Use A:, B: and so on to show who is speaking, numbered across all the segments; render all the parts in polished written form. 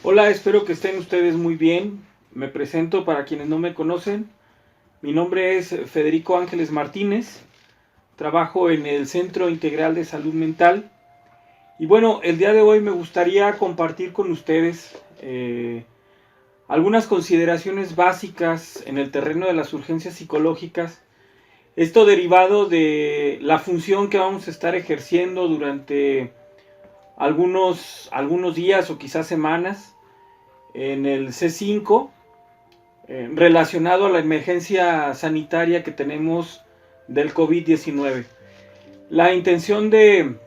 A: Hola, espero que estén ustedes muy bien. Me presento para quienes no me conocen. Mi nombre es Federico Ángeles Martínez. Trabajo en el Centro Integral de Salud Mental. Y bueno, el día de hoy me gustaría compartir con ustedes algunas consideraciones básicas en el terreno de las urgencias psicológicas. Esto derivado de la función que vamos a estar ejerciendo durante algunos días o quizás semanas en el C5, relacionado a la emergencia sanitaria que tenemos del COVID-19. La intención de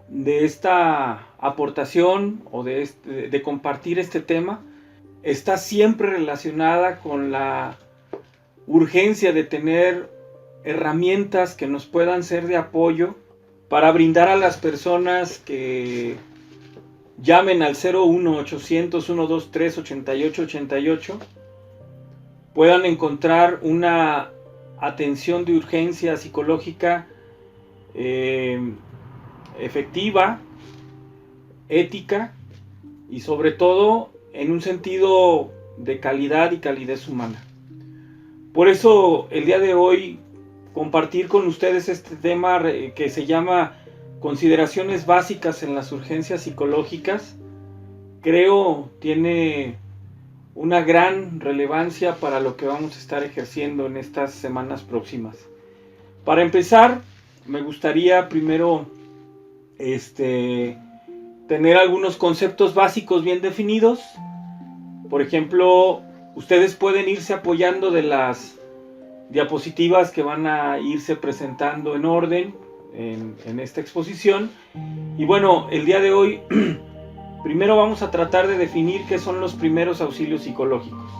A: esta aportación o de compartir este tema está siempre relacionada con la urgencia de tener herramientas que nos puedan ser de apoyo para brindar a las personas que llamen al 01800 123 8888 puedan encontrar una atención de urgencia psicológica efectiva, ética y sobre todo en un sentido de calidad y calidez humana. Por eso el día de hoy compartir con ustedes este tema que se llama consideraciones básicas en las urgencias psicológicas, creo tiene una gran relevancia para lo que vamos a estar ejerciendo en estas semanas próximas. Para empezar, me gustaría primero tener algunos conceptos básicos bien definidos. Por ejemplo, ustedes pueden irse apoyando de las diapositivas que van a irse presentando en orden en esta exposición. Y bueno, el día de hoy primero vamos a tratar de definir qué son los primeros auxilios psicológicos.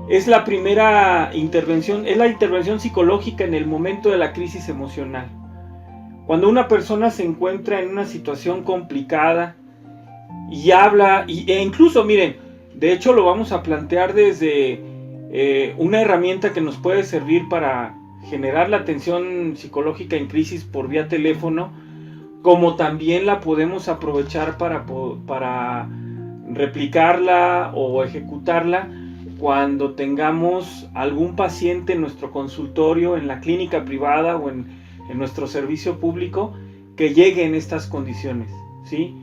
A: Es la primera intervención, es la intervención psicológica en el momento de la crisis emocional. Cuando una persona se encuentra en una situación complicada y habla, e incluso, miren, de hecho lo vamos a plantear desde una herramienta que nos puede servir para generar la atención psicológica en crisis por vía teléfono, como también la podemos aprovechar para replicarla o ejecutarla cuando tengamos algún paciente en nuestro consultorio, en la clínica privada o en nuestro servicio público que llegue en estas condiciones, ¿sí?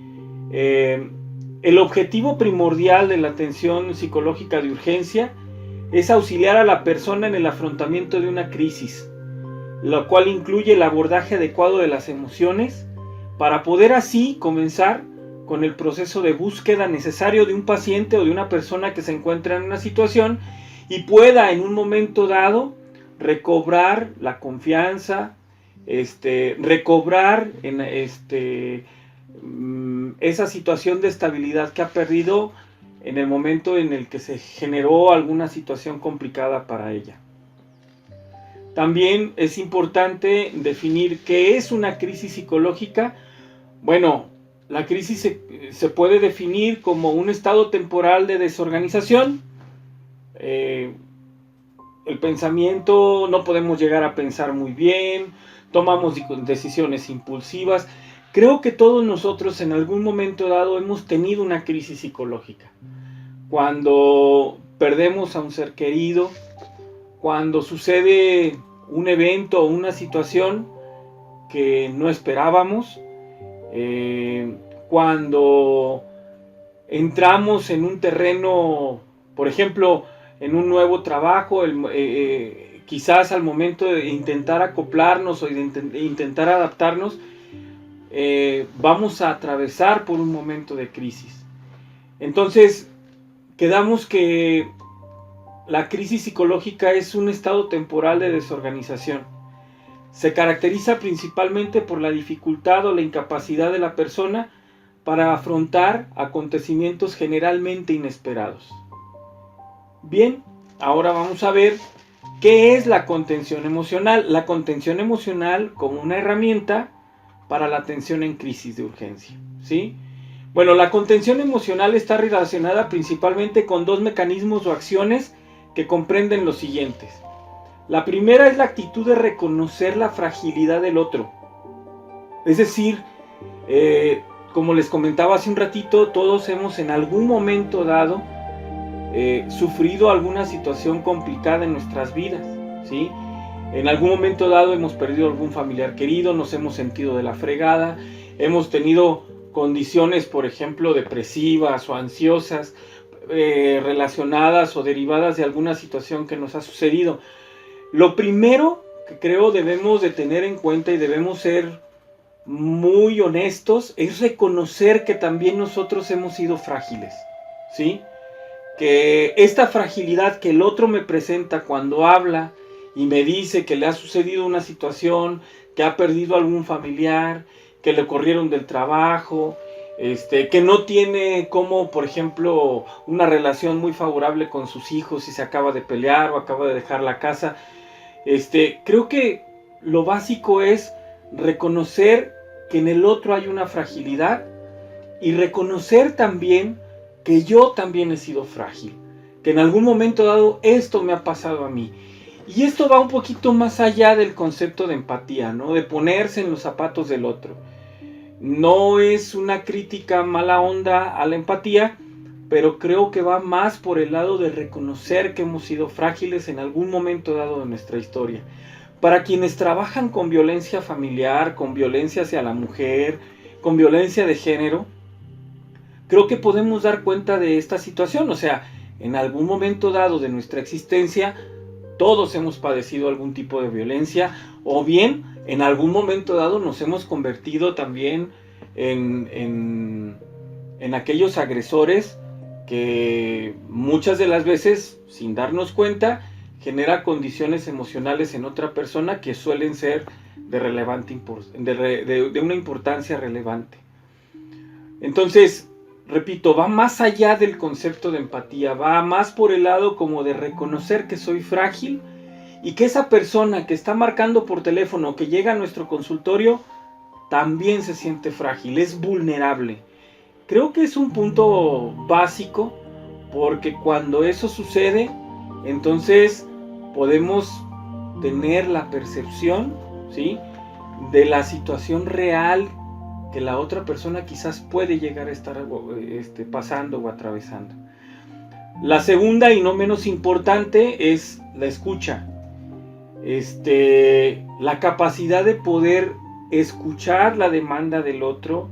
A: El objetivo primordial de la atención psicológica de urgencia es auxiliar a la persona en el afrontamiento de una crisis, lo cual incluye el abordaje adecuado de las emociones para poder así comenzar con el proceso de búsqueda necesario de un paciente o de una persona que se encuentra en una situación y pueda en un momento dado recobrar la confianza, recobrar esa situación de estabilidad que ha perdido en el momento en el que se generó alguna situación complicada para ella. También es importante definir qué es una crisis psicológica. Bueno, la crisis se puede definir como un estado temporal de desorganización. El pensamiento, no podemos llegar a pensar muy bien, tomamos decisiones impulsivas. Creo que todos nosotros en algún momento dado hemos tenido una crisis psicológica. Cuando perdemos a un ser querido, cuando sucede un evento o una situación que no esperábamos, cuando entramos en un terreno, por ejemplo, en un nuevo trabajo, quizás al momento de intentar acoplarnos o de intentar adaptarnos, vamos a atravesar por un momento de crisis. Entonces, quedamos que la crisis psicológica es un estado temporal de desorganización. Se caracteriza principalmente por la dificultad o la incapacidad de la persona para afrontar acontecimientos generalmente inesperados. Bien, ahora vamos a ver qué es la contención emocional. La contención emocional como una herramienta para la atención en crisis de urgencia, ¿sí? Bueno, la contención emocional está relacionada principalmente con dos mecanismos o acciones que comprenden los siguientes. La primera es la actitud de reconocer la fragilidad del otro. Es decir, como les comentaba hace un ratito, todos hemos en algún momento dado sufrido alguna situación complicada en nuestras vidas, ¿sí? En algún momento dado hemos perdido algún familiar querido, nos hemos sentido de la fregada, hemos tenido condiciones, por ejemplo, depresivas o ansiosas, relacionadas o derivadas de alguna situación que nos ha sucedido. Lo primero que creo debemos de tener en cuenta y debemos ser muy honestos es reconocer que también nosotros hemos sido frágiles, ¿sí? Que esta fragilidad que el otro me presenta cuando habla y me dice que le ha sucedido una situación, que ha perdido algún familiar, que le corrieron del trabajo, que no tiene como, por ejemplo, una relación muy favorable con sus hijos y se acaba de pelear o acaba de dejar la casa. Creo que lo básico es reconocer que en el otro hay una fragilidad y reconocer también que yo también he sido frágil, que en algún momento dado esto me ha pasado a mí. Y esto va un poquito más allá del concepto de empatía, ¿no? De ponerse en los zapatos del otro. No es una crítica mala onda a la empatía, pero creo que va más por el lado de reconocer que hemos sido frágiles en algún momento dado de nuestra historia. Para quienes trabajan con violencia familiar, con violencia hacia la mujer, con violencia de género, creo que podemos dar cuenta de esta situación. O sea, en algún momento dado de nuestra existencia, todos hemos padecido algún tipo de violencia, o bien en algún momento dado nos hemos convertido también en aquellos agresores que muchas de las veces, sin darnos cuenta, genera condiciones emocionales en otra persona que suelen ser de una importancia relevante. Entonces, repito, va más allá del concepto de empatía, va más por el lado como de reconocer que soy frágil y que esa persona que está marcando por teléfono, que llega a nuestro consultorio, también se siente frágil, es vulnerable. Creo que es un punto básico, porque cuando eso sucede, entonces podemos tener la percepción, ¿sí?, de la situación real que la otra persona quizás puede llegar a estar pasando o atravesando. La segunda y no menos importante es la escucha. La capacidad de poder escuchar la demanda del otro,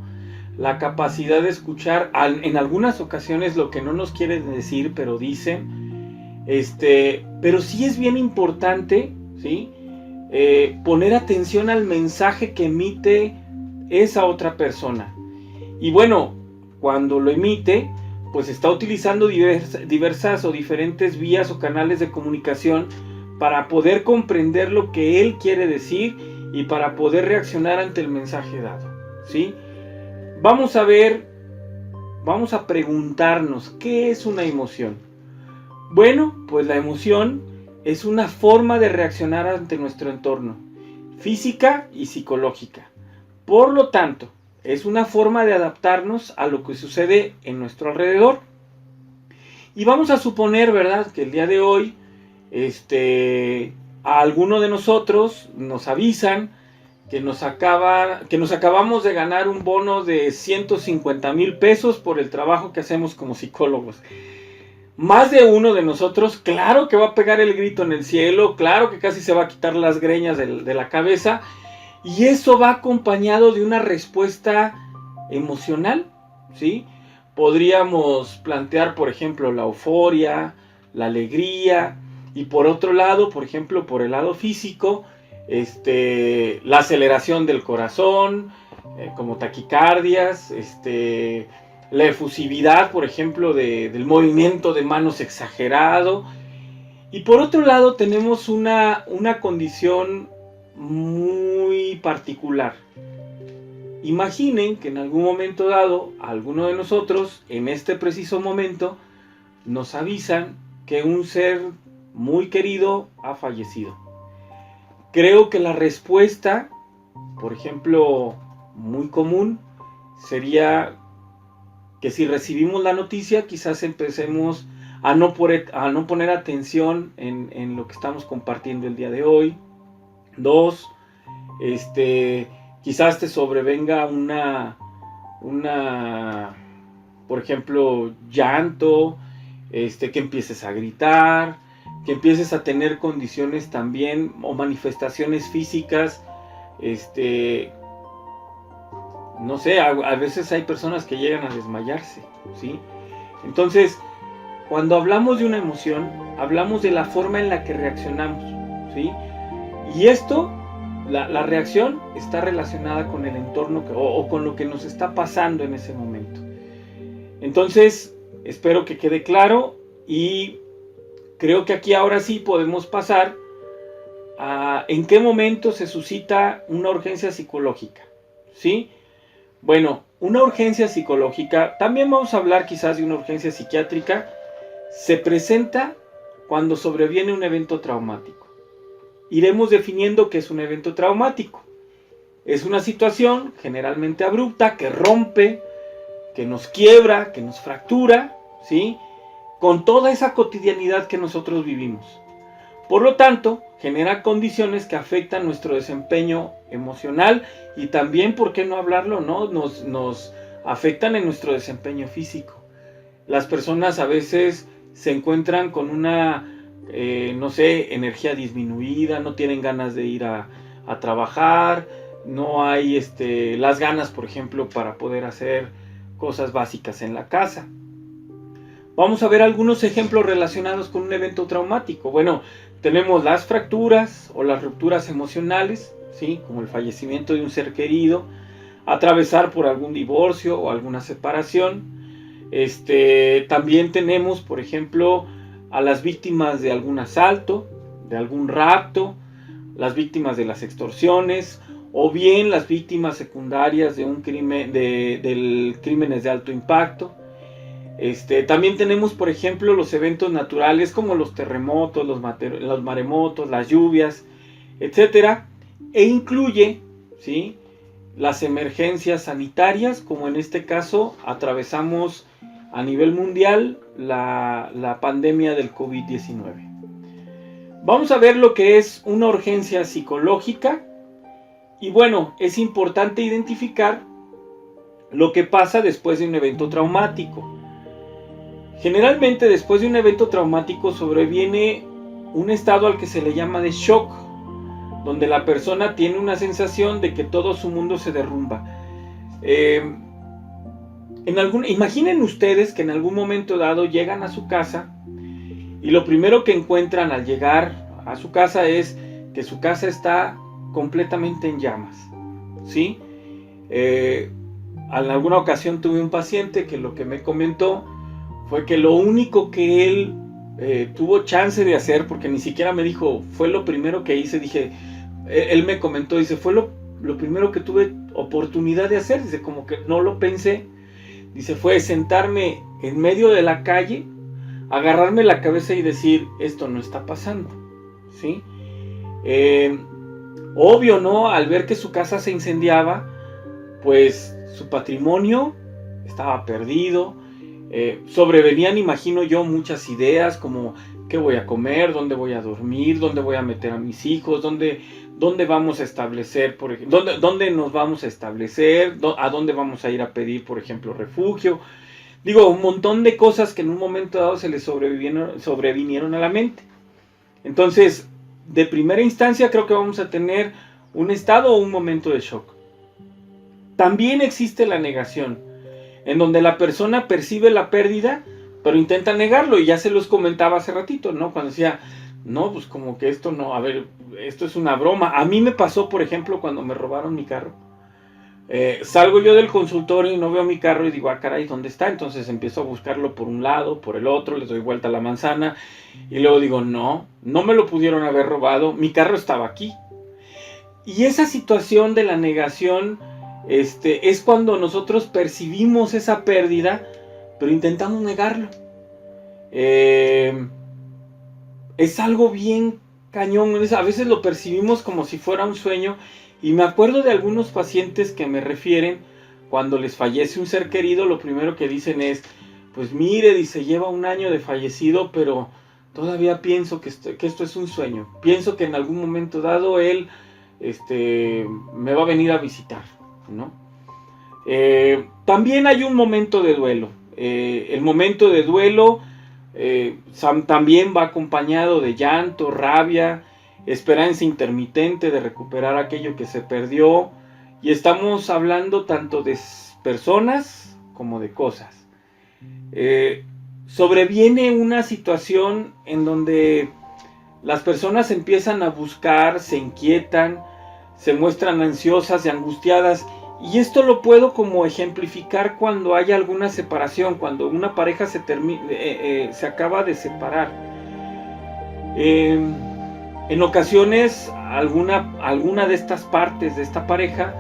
A: la capacidad de escuchar en algunas ocasiones lo que no nos quieren decir, pero dicen, pero sí es bien importante, ¿sí?, poner atención al mensaje que emite esa otra persona. Y bueno, cuando lo emite, pues está utilizando diversas o diferentes vías o canales de comunicación para poder comprender lo que él quiere decir y para poder reaccionar ante el mensaje dado, ¿sí? Vamos a preguntarnos, ¿qué es una emoción? Bueno, pues la emoción es una forma de reaccionar ante nuestro entorno, física y psicológica. Por lo tanto, es una forma de adaptarnos a lo que sucede en nuestro alrededor. Y vamos a suponer, ¿verdad?, que el día de hoy, a alguno de nosotros nos avisan que nos acabamos de ganar un bono de 150,000 pesos por el trabajo que hacemos como psicólogos. Más de uno de nosotros, claro que va a pegar el grito en el cielo, claro que casi se va a quitar las greñas de la cabeza, y eso va acompañado de una respuesta emocional, ¿sí? Podríamos plantear, por ejemplo, la euforia, la alegría, y por otro lado, por ejemplo, por el lado físico, la aceleración del corazón, como taquicardias, la efusividad, por ejemplo, del movimiento de manos exagerado. Y por otro lado tenemos una condición muy particular. Imaginen que en algún momento dado, alguno de nosotros, en este preciso momento, nos avisan que un ser muy querido ha fallecido. Creo que la respuesta, por ejemplo, muy común, sería que si recibimos la noticia, quizás empecemos a no poner atención en lo que estamos compartiendo el día de hoy. 2, quizás te sobrevenga por ejemplo, llanto, que empieces a gritar, que empieces a tener condiciones también o manifestaciones físicas, no sé, a veces hay personas que llegan a desmayarse, ¿sí? Entonces, cuando hablamos de una emoción, hablamos de la forma en la que reaccionamos, ¿sí? Y esto, la reacción está relacionada con el entorno o con lo que nos está pasando en ese momento. Entonces, espero que quede claro y creo que aquí ahora sí podemos pasar a en qué momento se suscita una urgencia psicológica, ¿sí? Bueno, una urgencia psicológica, también vamos a hablar quizás de una urgencia psiquiátrica, se presenta cuando sobreviene un evento traumático. Iremos definiendo qué es un evento traumático. Es una situación generalmente abrupta que rompe, que nos quiebra, que nos fractura, ¿sí? Con toda esa cotidianidad que nosotros vivimos. Por lo tanto, genera condiciones que afectan nuestro desempeño emocional y también, ¿por qué no hablarlo, no? Nos afectan en nuestro desempeño físico. Las personas a veces se encuentran con una, no sé, energía disminuida, no tienen ganas de ir a trabajar, no hay las ganas, por ejemplo, para poder hacer cosas básicas en la casa. Vamos a ver algunos ejemplos relacionados con un evento traumático. Bueno, tenemos las fracturas o las rupturas emocionales, ¿sí? Como el fallecimiento de un ser querido, atravesar por algún divorcio o alguna separación. También tenemos, por ejemplo, a las víctimas de algún asalto, de algún rapto, las víctimas de las extorsiones, o bien las víctimas secundarias de un crimen, del crímenes de alto impacto. También tenemos, por ejemplo, los eventos naturales como los terremotos, los maremotos, las lluvias, etcétera, e incluye, ¿sí?, las emergencias sanitarias, como en este caso atravesamos a nivel mundial la pandemia del COVID-19. Vamos a ver lo que es una urgencia psicológica y bueno, es importante identificar lo que pasa después de un evento traumático. Generalmente después de un evento traumático sobreviene un estado al que se le llama de shock, donde la persona tiene una sensación de que todo su mundo se derrumba. Imaginen ustedes que en algún momento dado llegan a su casa y lo primero que encuentran al llegar a su casa es que su casa está completamente en llamas, ¿sí? En alguna ocasión tuve un paciente que lo que me comentó fue que lo único que él tuvo chance de hacer, porque ni siquiera me dijo, fue lo primero que hice, él me comentó, dice, fue lo primero que tuve oportunidad de hacer, dice, como que no lo pensé, dice, fue sentarme en medio de la calle, agarrarme la cabeza y decir, esto no está pasando, ¿sí? Obvio, ¿no? Al ver que su casa se incendiaba, pues su patrimonio estaba perdido, sobrevenían, imagino yo, muchas ideas como qué voy a comer, dónde voy a dormir, dónde voy a meter a mis hijos, dónde vamos a establecer, por ejemplo, dónde nos vamos a establecer, a dónde vamos a ir a pedir, por ejemplo, refugio. Digo, un montón de cosas que en un momento dado se les sobrevinieron a la mente. Entonces, de primera instancia creo que vamos a tener un estado o un momento de shock. También existe la negación, en donde la persona percibe la pérdida, pero intenta negarlo, y ya se los comentaba hace ratito, ¿no? Cuando decía, no, pues como que esto no, a ver, esto es una broma. A mí me pasó, por ejemplo, cuando me robaron mi carro. Salgo yo del consultorio y no veo mi carro y digo, ah, caray, ¿dónde está? Entonces empiezo a buscarlo por un lado, por el otro, les doy vuelta a la manzana, y luego digo, no me lo pudieron haber robado, mi carro estaba aquí. Y esa situación de la negación, es cuando nosotros percibimos esa pérdida, pero intentamos negarlo. Es algo bien cañón, a veces lo percibimos como si fuera un sueño, y me acuerdo de algunos pacientes que me refieren, cuando les fallece un ser querido, lo primero que dicen es, pues mire, dice, lleva un año de fallecido, pero todavía pienso que esto es un sueño, pienso que en algún momento dado él me va a venir a visitar, ¿no? También hay un momento de duelo. El momento de duelo también va acompañado de llanto, rabia, esperanza intermitente de recuperar aquello que se perdió. Y estamos hablando tanto de personas como de cosas. Sobreviene una situación en donde las personas empiezan a buscar, se inquietan, se muestran ansiosas y angustiadas. Y esto lo puedo como ejemplificar cuando hay alguna separación, cuando una pareja se acaba de separar. En ocasiones alguna de estas partes de esta pareja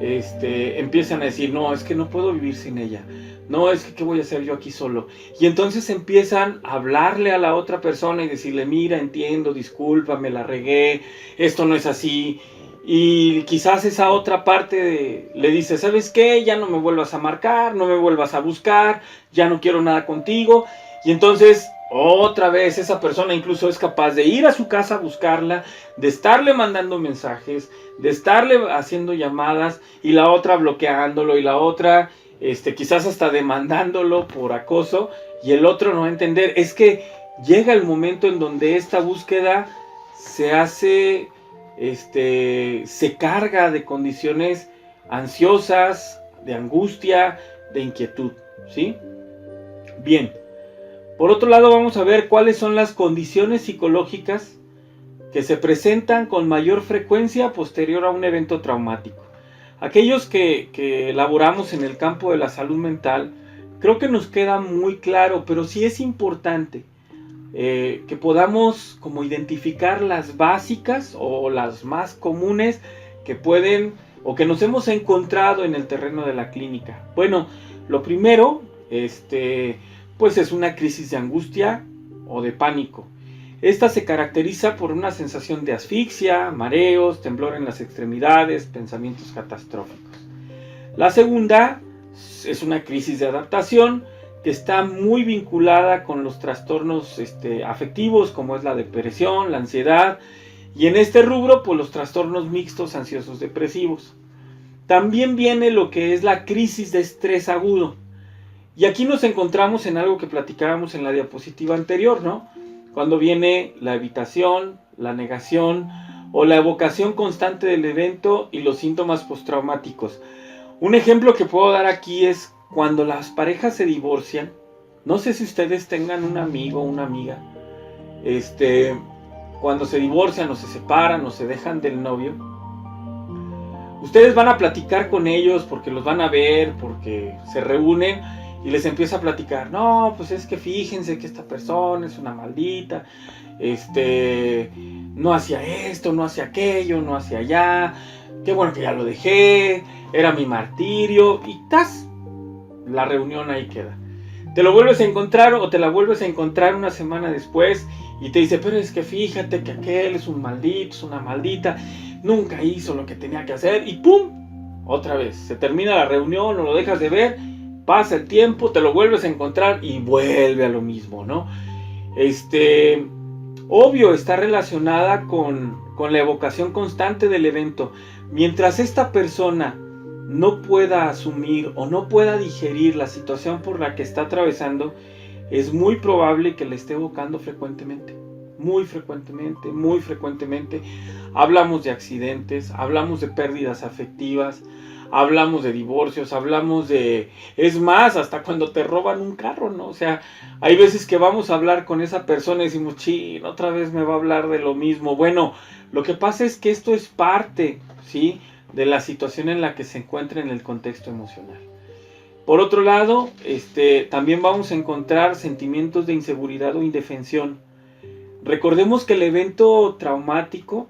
A: empiezan a decir, no, es que no puedo vivir sin ella. No, es que ¿qué voy a hacer yo aquí solo? Y entonces empiezan a hablarle a la otra persona y decirle, mira, entiendo, discúlpame, la regué, esto no es así. Y quizás esa otra parte le dice, ¿sabes qué? Ya no me vuelvas a marcar, no me vuelvas a buscar, ya no quiero nada contigo. Y entonces otra vez esa persona incluso es capaz de ir a su casa a buscarla, de estarle mandando mensajes, de estarle haciendo llamadas y la otra bloqueándolo y la otra quizás hasta demandándolo por acoso y el otro no va a entender. Es que llega el momento en donde esta búsqueda se hace, se carga de condiciones ansiosas, de angustia, de inquietud, ¿sí? Bien, por otro lado vamos a ver cuáles son las condiciones psicológicas que se presentan con mayor frecuencia posterior a un evento traumático. Aquellos que elaboramos en el campo de la salud mental, creo que nos queda muy claro, pero sí es importante que podamos como identificar las básicas o las más comunes que pueden o que nos hemos encontrado en el terreno de la clínica. Bueno, lo primero, pues es una crisis de angustia o de pánico. Esta se caracteriza por una sensación de asfixia, mareos, temblor en las extremidades, pensamientos catastróficos. La segunda es una crisis de adaptación que está muy vinculada con los trastornos afectivos, como es la depresión, la ansiedad, y en este rubro, pues los trastornos mixtos ansiosos depresivos. También viene lo que es la crisis de estrés agudo. Y aquí nos encontramos en algo que platicábamos en la diapositiva anterior, ¿no? Cuando viene la evitación, la negación o la evocación constante del evento y los síntomas postraumáticos. Un ejemplo que puedo dar aquí es cuando las parejas se divorcian. No sé si ustedes tengan un amigo o una amiga. Cuando se divorcian o se separan o se dejan del novio. Ustedes van a platicar con ellos porque los van a ver, porque se reúnen. Y les empieza a platicar, no, pues es que fíjense que esta persona es una maldita, no hacía esto, no hacía aquello, no hacía allá, qué bueno que ya lo dejé, era mi martirio, y ¡tas! La reunión ahí queda. Te lo vuelves a encontrar o te la vuelves a encontrar una semana después y te dice, pero es que fíjate que aquel es un maldito, es una maldita, nunca hizo lo que tenía que hacer, y ¡pum! Otra vez, se termina la reunión o lo dejas de ver. Pasa el tiempo, te lo vuelves a encontrar y vuelve a lo mismo, ¿no? Obvio, está relacionada con la evocación constante del evento. Mientras esta persona no pueda asumir o no pueda digerir la situación por la que está atravesando, es muy probable que le esté evocando frecuentemente. Muy frecuentemente, muy frecuentemente. Hablamos de accidentes, hablamos de pérdidas afectivas, hablamos de divorcios, hablamos de... Es más, hasta cuando te roban un carro, ¿no? O sea, hay veces que vamos a hablar con esa persona y decimos, chin, otra vez me va a hablar de lo mismo. Bueno, lo que pasa es que esto es parte, ¿sí?, de la situación en la que se encuentra en el contexto emocional. Por otro lado, también vamos a encontrar sentimientos de inseguridad o indefensión. Recordemos que el evento traumático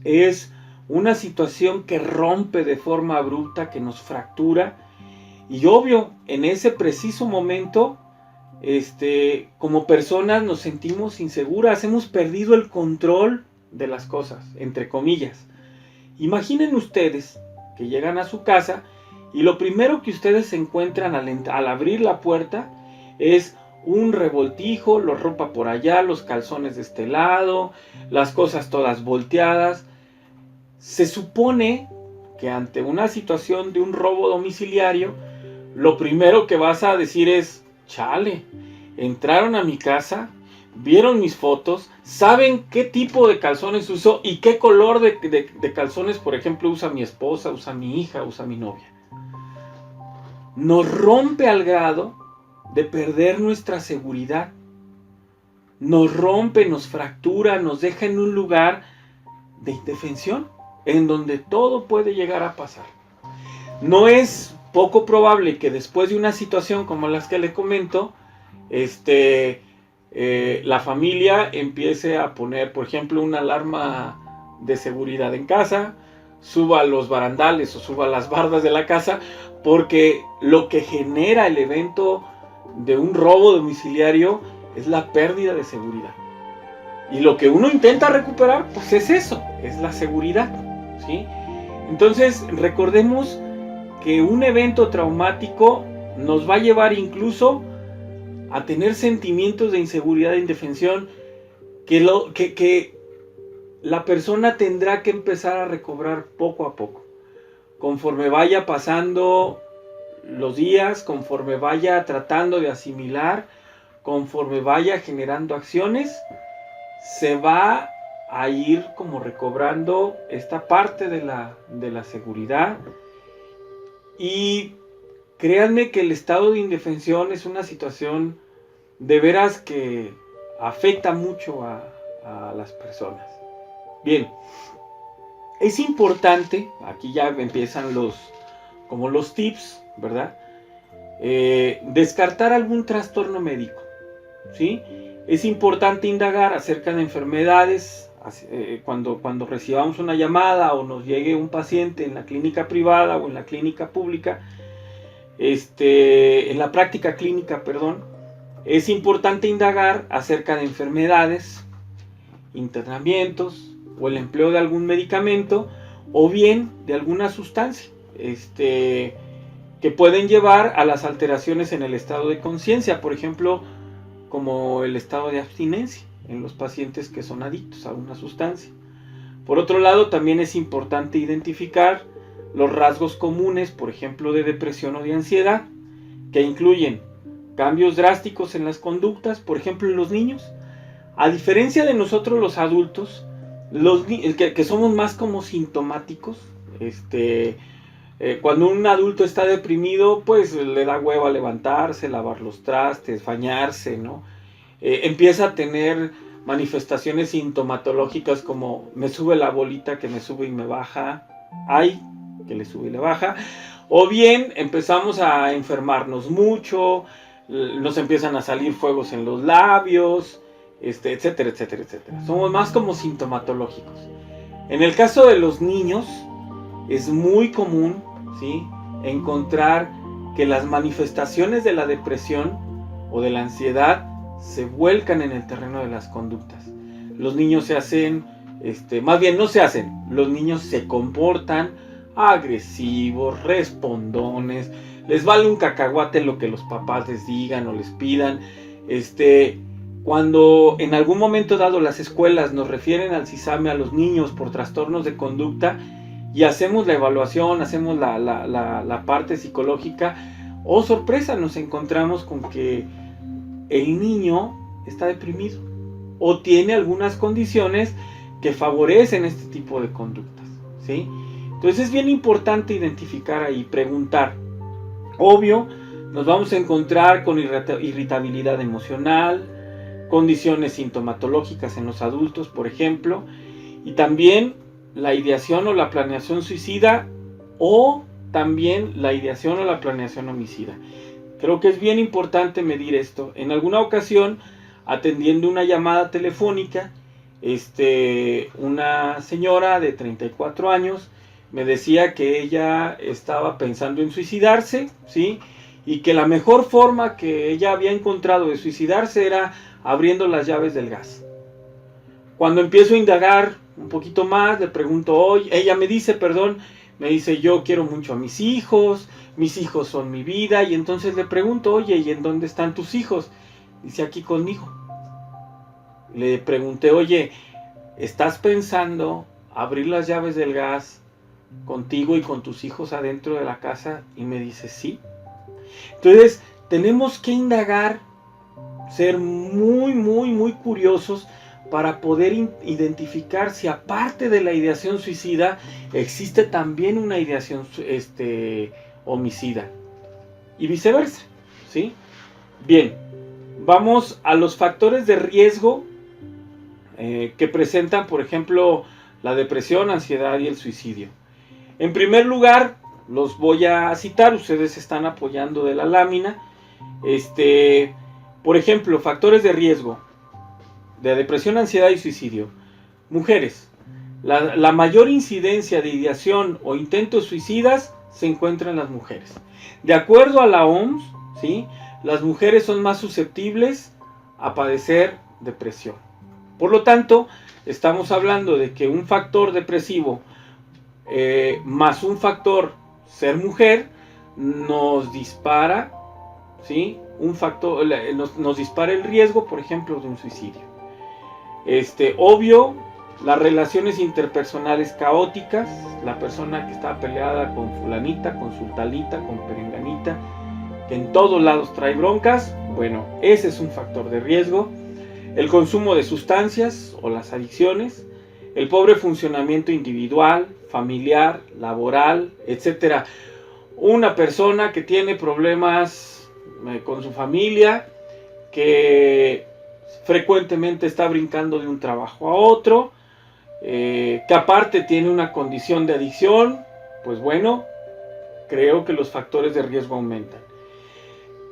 A: es una situación que rompe de forma abrupta, que nos fractura. Y obvio, en ese preciso momento, como personas nos sentimos inseguras. Hemos perdido el control de las cosas, entre comillas. Imaginen ustedes que llegan a su casa y lo primero que ustedes encuentran al abrir la puerta es un revoltijo, la ropa por allá, los calzones de este lado, las cosas todas volteadas. Se supone que ante una situación de un robo domiciliario, lo primero que vas a decir es, chale, entraron a mi casa, vieron mis fotos, saben qué tipo de calzones uso y qué color de calzones, por ejemplo, usa mi esposa, usa mi hija, usa mi novia. Nos rompe al grado de perder nuestra seguridad. Nos rompe, nos fractura, nos deja en un lugar de indefensión, en donde todo puede llegar a pasar. No es poco probable que después de una situación como las que le comento, la familia empiece a poner, por ejemplo, una alarma de seguridad en casa, suba los barandales o suba las bardas de la casa, porque lo que genera el evento de un robo domiciliario es la pérdida de seguridad. Y lo que uno intenta recuperar, pues es eso, es la seguridad, ¿sí? Entonces, recordemos que un evento traumático nos va a llevar incluso a tener sentimientos de inseguridad e indefensión que la persona tendrá que empezar a recobrar poco a poco. Conforme vaya pasando los días, conforme vaya tratando de asimilar, conforme vaya generando acciones, se va a ir como recobrando esta parte de la seguridad. Y créanme que el estado de indefensión es una situación de veras que afecta mucho a las personas. Bien, es importante, aquí ya empiezan los tips, ¿verdad? Descartar algún trastorno médico, ¿sí? Es importante indagar acerca de enfermedades cuando recibamos una llamada o nos llegue un paciente en la clínica privada o en la clínica pública, en la práctica clínica, perdón. Es importante indagar acerca de enfermedades, internamientos o el empleo de algún medicamento o bien de alguna sustancia que pueden llevar a las alteraciones en el estado de conciencia, por ejemplo, como el estado de abstinencia en los pacientes que son adictos a una sustancia. Por otro lado, también es importante identificar los rasgos comunes, por ejemplo, de depresión o de ansiedad, que incluyen cambios drásticos en las conductas, por ejemplo, en los niños. A diferencia de nosotros los adultos, que somos más como sintomáticos, cuando un adulto está deprimido, pues le da hueva levantarse, lavar los trastes, bañarse, ¿no? Empieza a tener manifestaciones sintomatológicas como me sube la bolita que me sube y me baja, ay, que le sube y le baja, o bien empezamos a enfermarnos mucho, nos empiezan a salir fuegos en los labios, etcétera, etcétera, etcétera. Somos más como sintomatológicos. En el caso de los niños, es muy común, ¿sí?, encontrar que las manifestaciones de la depresión o de la ansiedad se vuelcan en el terreno de las conductas. Los niños se hacen, más bien no se hacen, los niños se comportan agresivos, respondones, les vale un cacahuate lo que los papás les digan o les pidan. Cuando en algún momento dado las escuelas nos refieren al CISAME a los niños por trastornos de conducta y hacemos la evaluación, hacemos la parte psicológica, oh sorpresa, nos encontramos con que el niño está deprimido o tiene algunas condiciones que favorecen este tipo de conductas, ¿sí? Entonces es bien importante identificar ahí, preguntar. Obvio, nos vamos a encontrar con irritabilidad emocional, condiciones sintomatológicas en los adultos, por ejemplo, y también la ideación o la planeación suicida o también la ideación o la planeación homicida. Creo que es bien importante medir esto. En alguna ocasión, atendiendo una llamada telefónica, una señora de 34 años me decía que ella estaba pensando en suicidarse, ¿sí? Y que la mejor forma que ella había encontrado de suicidarse era abriendo las llaves del gas. Cuando empiezo a indagar un poquito más, le pregunto, oye, ella me dice, yo quiero mucho a mis hijos son mi vida, y entonces le pregunto, oye, ¿y en dónde están tus hijos? Dice, aquí conmigo. Le pregunté, oye, ¿estás pensando abrir las llaves del gas contigo y con tus hijos adentro de la casa? Y me dice, sí. Entonces, tenemos que indagar, ser muy curiosos para poder identificar si aparte de la ideación suicida existe también una ideación homicida y viceversa, ¿sí? Bien, vamos a los factores de riesgo que presentan, por ejemplo, la depresión, ansiedad y el suicidio. En primer lugar, los voy a citar, ustedes están apoyando de la lámina. Por ejemplo, factores de riesgo de depresión, ansiedad y suicidio. Mujeres. La mayor incidencia de ideación o intentos suicidas se encuentra en las mujeres. De acuerdo a la OMS, ¿sí?, las mujeres son más susceptibles a padecer depresión. Por lo tanto, estamos hablando de que un factor depresivo más un factor ser mujer nos dispara, ¿sí?, nos dispara el riesgo, por ejemplo, de un suicidio. Obvio, las relaciones interpersonales caóticas, la persona que está peleada con fulanita, con sultanita, con perenganita, que en todos lados trae broncas, bueno, ese es un factor de riesgo. El consumo de sustancias o las adicciones, el pobre funcionamiento individual, familiar, laboral, etc. Una persona que tiene problemas con su familia, que frecuentemente está brincando de un trabajo a otro, que aparte tiene una condición de adicción, pues bueno, creo que los factores de riesgo aumentan.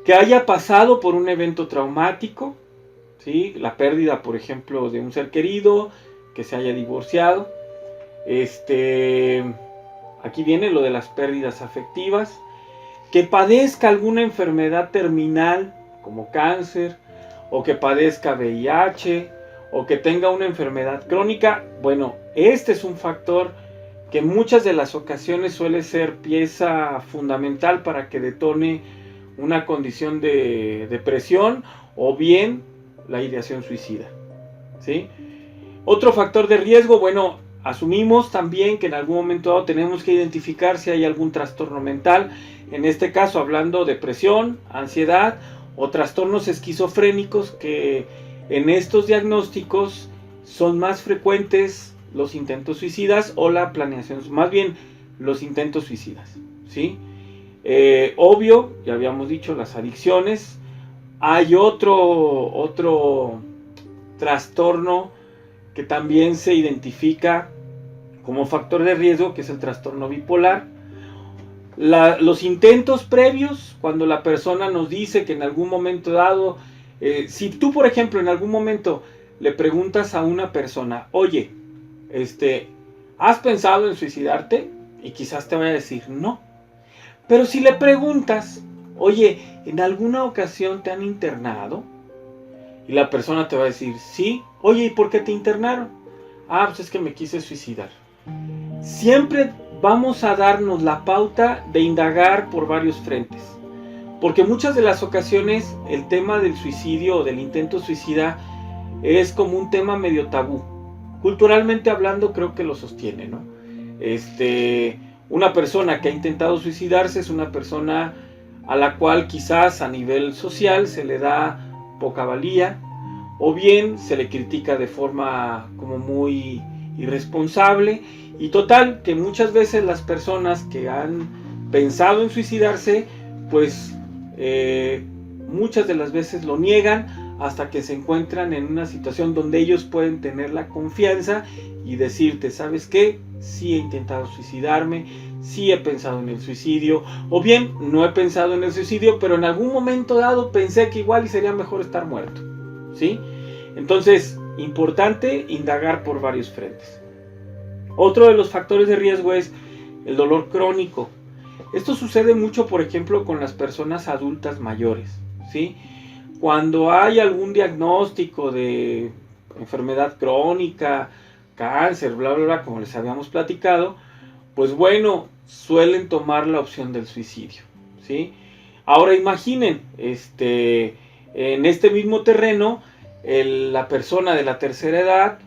A: Que haya pasado por un evento traumático, ¿sí?, la pérdida, por ejemplo, de un ser querido, que se haya divorciado. Aquí viene lo de las pérdidas afectivas. Que padezca alguna enfermedad terminal, como cáncer, o que padezca VIH, o que tenga una enfermedad crónica. Bueno, este es un factor que en muchas de las ocasiones suele ser pieza fundamental para que detone una condición de depresión o bien la ideación suicida, ¿sí? Otro factor de riesgo, bueno, asumimos también que en algún momento dado tenemos que identificar si hay algún trastorno mental, en este caso hablando de depresión, ansiedad o trastornos esquizofrénicos, que en estos diagnósticos son más frecuentes los intentos suicidas o la planeación, más bien los intentos suicidas, ¿sí? Obvio, ya habíamos dicho, las adicciones. Hay otro trastorno que también se identifica como factor de riesgo, que es el trastorno bipolar. Los intentos previos, cuando la persona nos dice que en algún momento dado, si tú, por ejemplo, en algún momento le preguntas a una persona, oye, ¿has pensado en suicidarte? Y quizás te vaya a decir no. Pero si le preguntas, oye, ¿en alguna ocasión te han internado? Y la persona te va a decir, sí. Oye, ¿y por qué te internaron? Ah, pues es que me quise suicidar. Siempre vamos a darnos la pauta de indagar por varios frentes. Porque muchas de las ocasiones el tema del suicidio o del intento suicida es como un tema medio tabú. Culturalmente hablando, creo que lo sostiene, ¿no? Una persona que ha intentado suicidarse es una persona a la cual quizás a nivel social se le da poca valía, o bien se le critica de forma como muy irresponsable, y total que muchas veces las personas que han pensado en suicidarse, pues muchas de las veces lo niegan hasta que se encuentran en una situación donde ellos pueden tener la confianza y decirte, ¿sabes qué? Sí he intentado suicidarme, sí he pensado en el suicidio, o bien no he pensado en el suicidio, pero en algún momento dado pensé que igual y sería mejor estar muerto, ¿sí? Entonces, importante indagar por varios frentes. Otro de los factores de riesgo es el dolor crónico. Esto sucede mucho, por ejemplo, con las personas adultas mayores, ¿sí? Cuando hay algún diagnóstico de enfermedad crónica, cáncer, bla, bla, bla, como les habíamos platicado, pues bueno, suelen tomar la opción del suicidio, ¿sí? Ahora imaginen, en este mismo terreno, la persona de la tercera edad,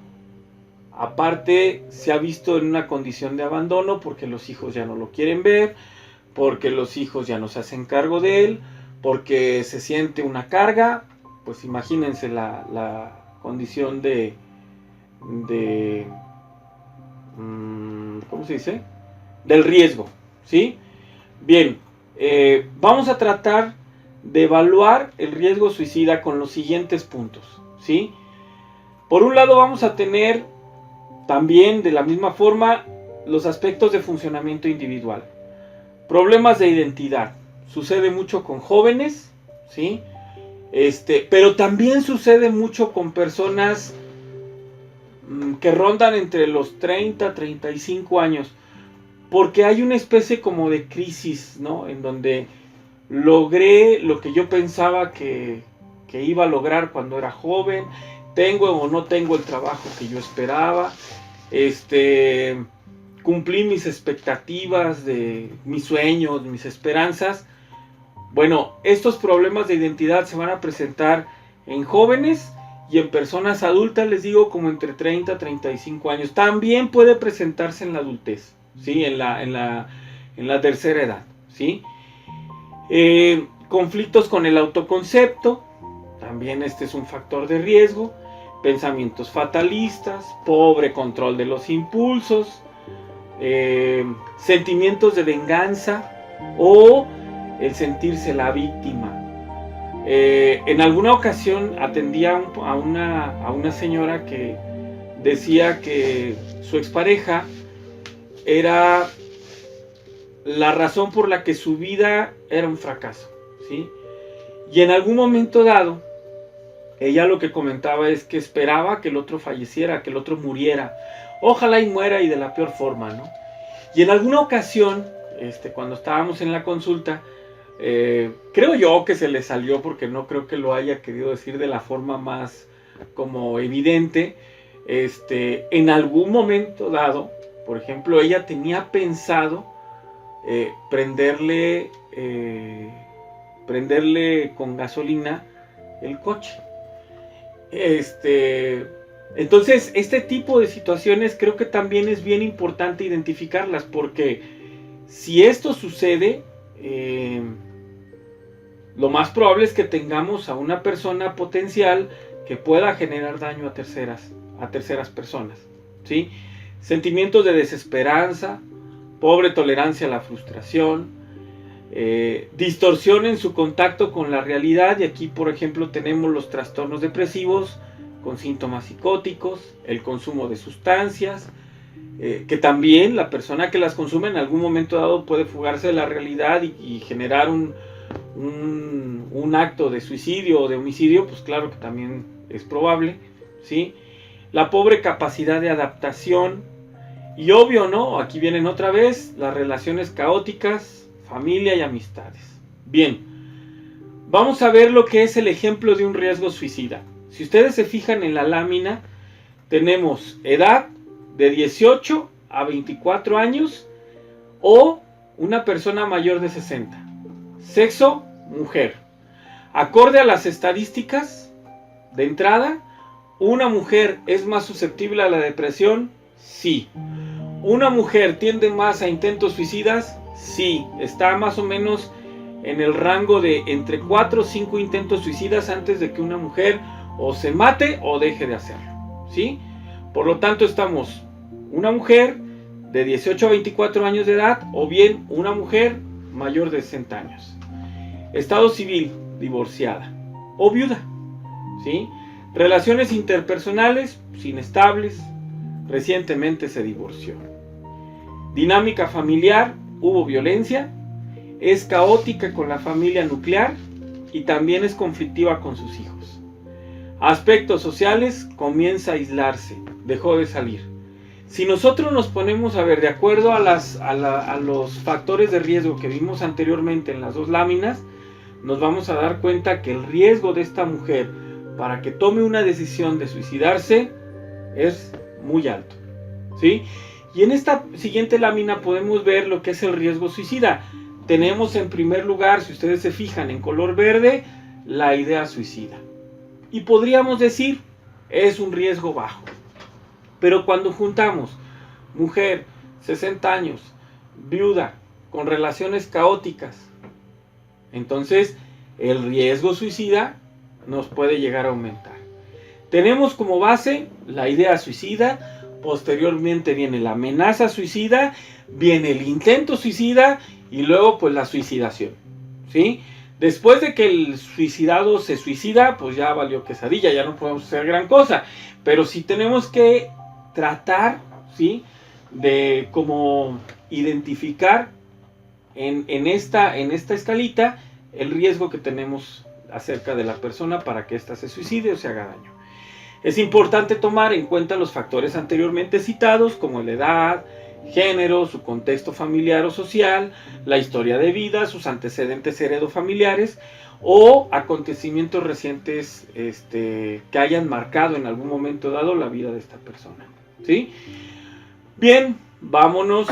A: Aparte, se ha visto en una condición de abandono porque los hijos ya no lo quieren ver, porque los hijos ya no se hacen cargo de él, porque se siente una carga. Pues imagínense la condición de ¿cómo se dice? Del riesgo, ¿sí? Bien, vamos a tratar de evaluar el riesgo suicida con los siguientes puntos, ¿sí? Por un lado vamos a tener también de la misma forma los aspectos de funcionamiento individual. Problemas de identidad. Sucede mucho con jóvenes, ¿sí? Pero también sucede mucho con personas que rondan entre los 30 y 35 años. Porque hay una especie como de crisis, ¿no? En donde logré lo que yo pensaba que iba a lograr cuando era joven. Tengo o no tengo el trabajo que yo esperaba. Cumplí mis expectativas, de mis sueños, mis esperanzas. Bueno, estos problemas de identidad se van a presentar en jóvenes y en personas adultas, les digo, como entre 30 y 35 años. También puede presentarse en la adultez, ¿sí? En la tercera edad, ¿sí? Conflictos con el autoconcepto, también este es un factor de riesgo. Pensamientos fatalistas, pobre control de los impulsos, sentimientos de venganza o el sentirse la víctima. En alguna ocasión atendía a una señora que decía que su expareja era la razón por la que su vida era un fracaso, ¿sí? Y en algún momento dado, ella lo que comentaba es que esperaba que el otro falleciera, que el otro muriera. Ojalá y muera y de la peor forma, ¿no? Y en alguna ocasión, cuando estábamos en la consulta, creo yo que se le salió, porque no creo que lo haya querido decir de la forma más como evidente. En algún momento dado, por ejemplo, ella tenía pensado prenderle con gasolina el coche. Entonces, este tipo de situaciones creo que también es bien importante identificarlas, porque si esto sucede, lo más probable es que tengamos a una persona potencial que pueda generar daño a terceras personas, ¿sí? Sentimientos de desesperanza, pobre tolerancia a la frustración, distorsión en su contacto con la realidad. Y aquí, por ejemplo, tenemos los trastornos depresivos con síntomas psicóticos, el consumo de sustancias, que también la persona que las consume en algún momento dado puede fugarse de la realidad y generar un acto de suicidio o de homicidio. Pues claro que también es probable, ¿sí? La pobre capacidad de adaptación y, obvio, ¿no? Aquí vienen otra vez las relaciones caóticas, familia y amistades. Bien, vamos a ver lo que es el ejemplo de un riesgo suicida. Si ustedes se fijan en la lámina, tenemos edad de 18 a 24 años o una persona mayor de 60. Sexo, mujer. Acorde a las estadísticas, de entrada, ¿una mujer es más susceptible a la depresión? Sí. ¿Una mujer tiende más a intentos suicidas? Sí. Está más o menos en el rango de entre 4 o 5 intentos suicidas antes de que una mujer o se mate o deje de hacerlo, ¿sí? Por lo tanto, estamos una mujer de 18 a 24 años de edad o bien una mujer mayor de 60 años. Estado civil, divorciada o viuda, ¿sí? Relaciones interpersonales, inestables, recientemente se divorció. Dinámica familiar, hubo violencia, es caótica con la familia nuclear y también es conflictiva con sus hijos. Aspectos sociales, comienza a aislarse, dejó de salir. Si nosotros nos ponemos a ver de acuerdo a los factores de riesgo que vimos anteriormente en las dos láminas, nos vamos a dar cuenta que el riesgo de esta mujer para que tome una decisión de suicidarse es muy alto, ¿sí? Y en esta siguiente lámina podemos ver lo que es el riesgo suicida. Tenemos en primer lugar, si ustedes se fijan en color verde, la idea suicida. Y podríamos decir, es un riesgo bajo. Pero cuando juntamos mujer, 60 años, viuda, con relaciones caóticas, entonces el riesgo suicida nos puede llegar a aumentar. Tenemos como base la idea suicida, posteriormente viene la amenaza suicida, viene el intento suicida y luego pues la suicidación, ¿sí? Después de que el suicidado se suicida, pues ya valió quesadilla, ya no podemos hacer gran cosa, pero sí tenemos que tratar, ¿sí?, de como identificar en esta escalita el riesgo que tenemos acerca de la persona para que ésta se suicide o se haga daño. Es importante tomar en cuenta los factores anteriormente citados, como la edad, género, su contexto familiar o social, la historia de vida, sus antecedentes heredofamiliares o acontecimientos recientes que hayan marcado en algún momento dado la vida de esta persona, ¿sí? Bien, vámonos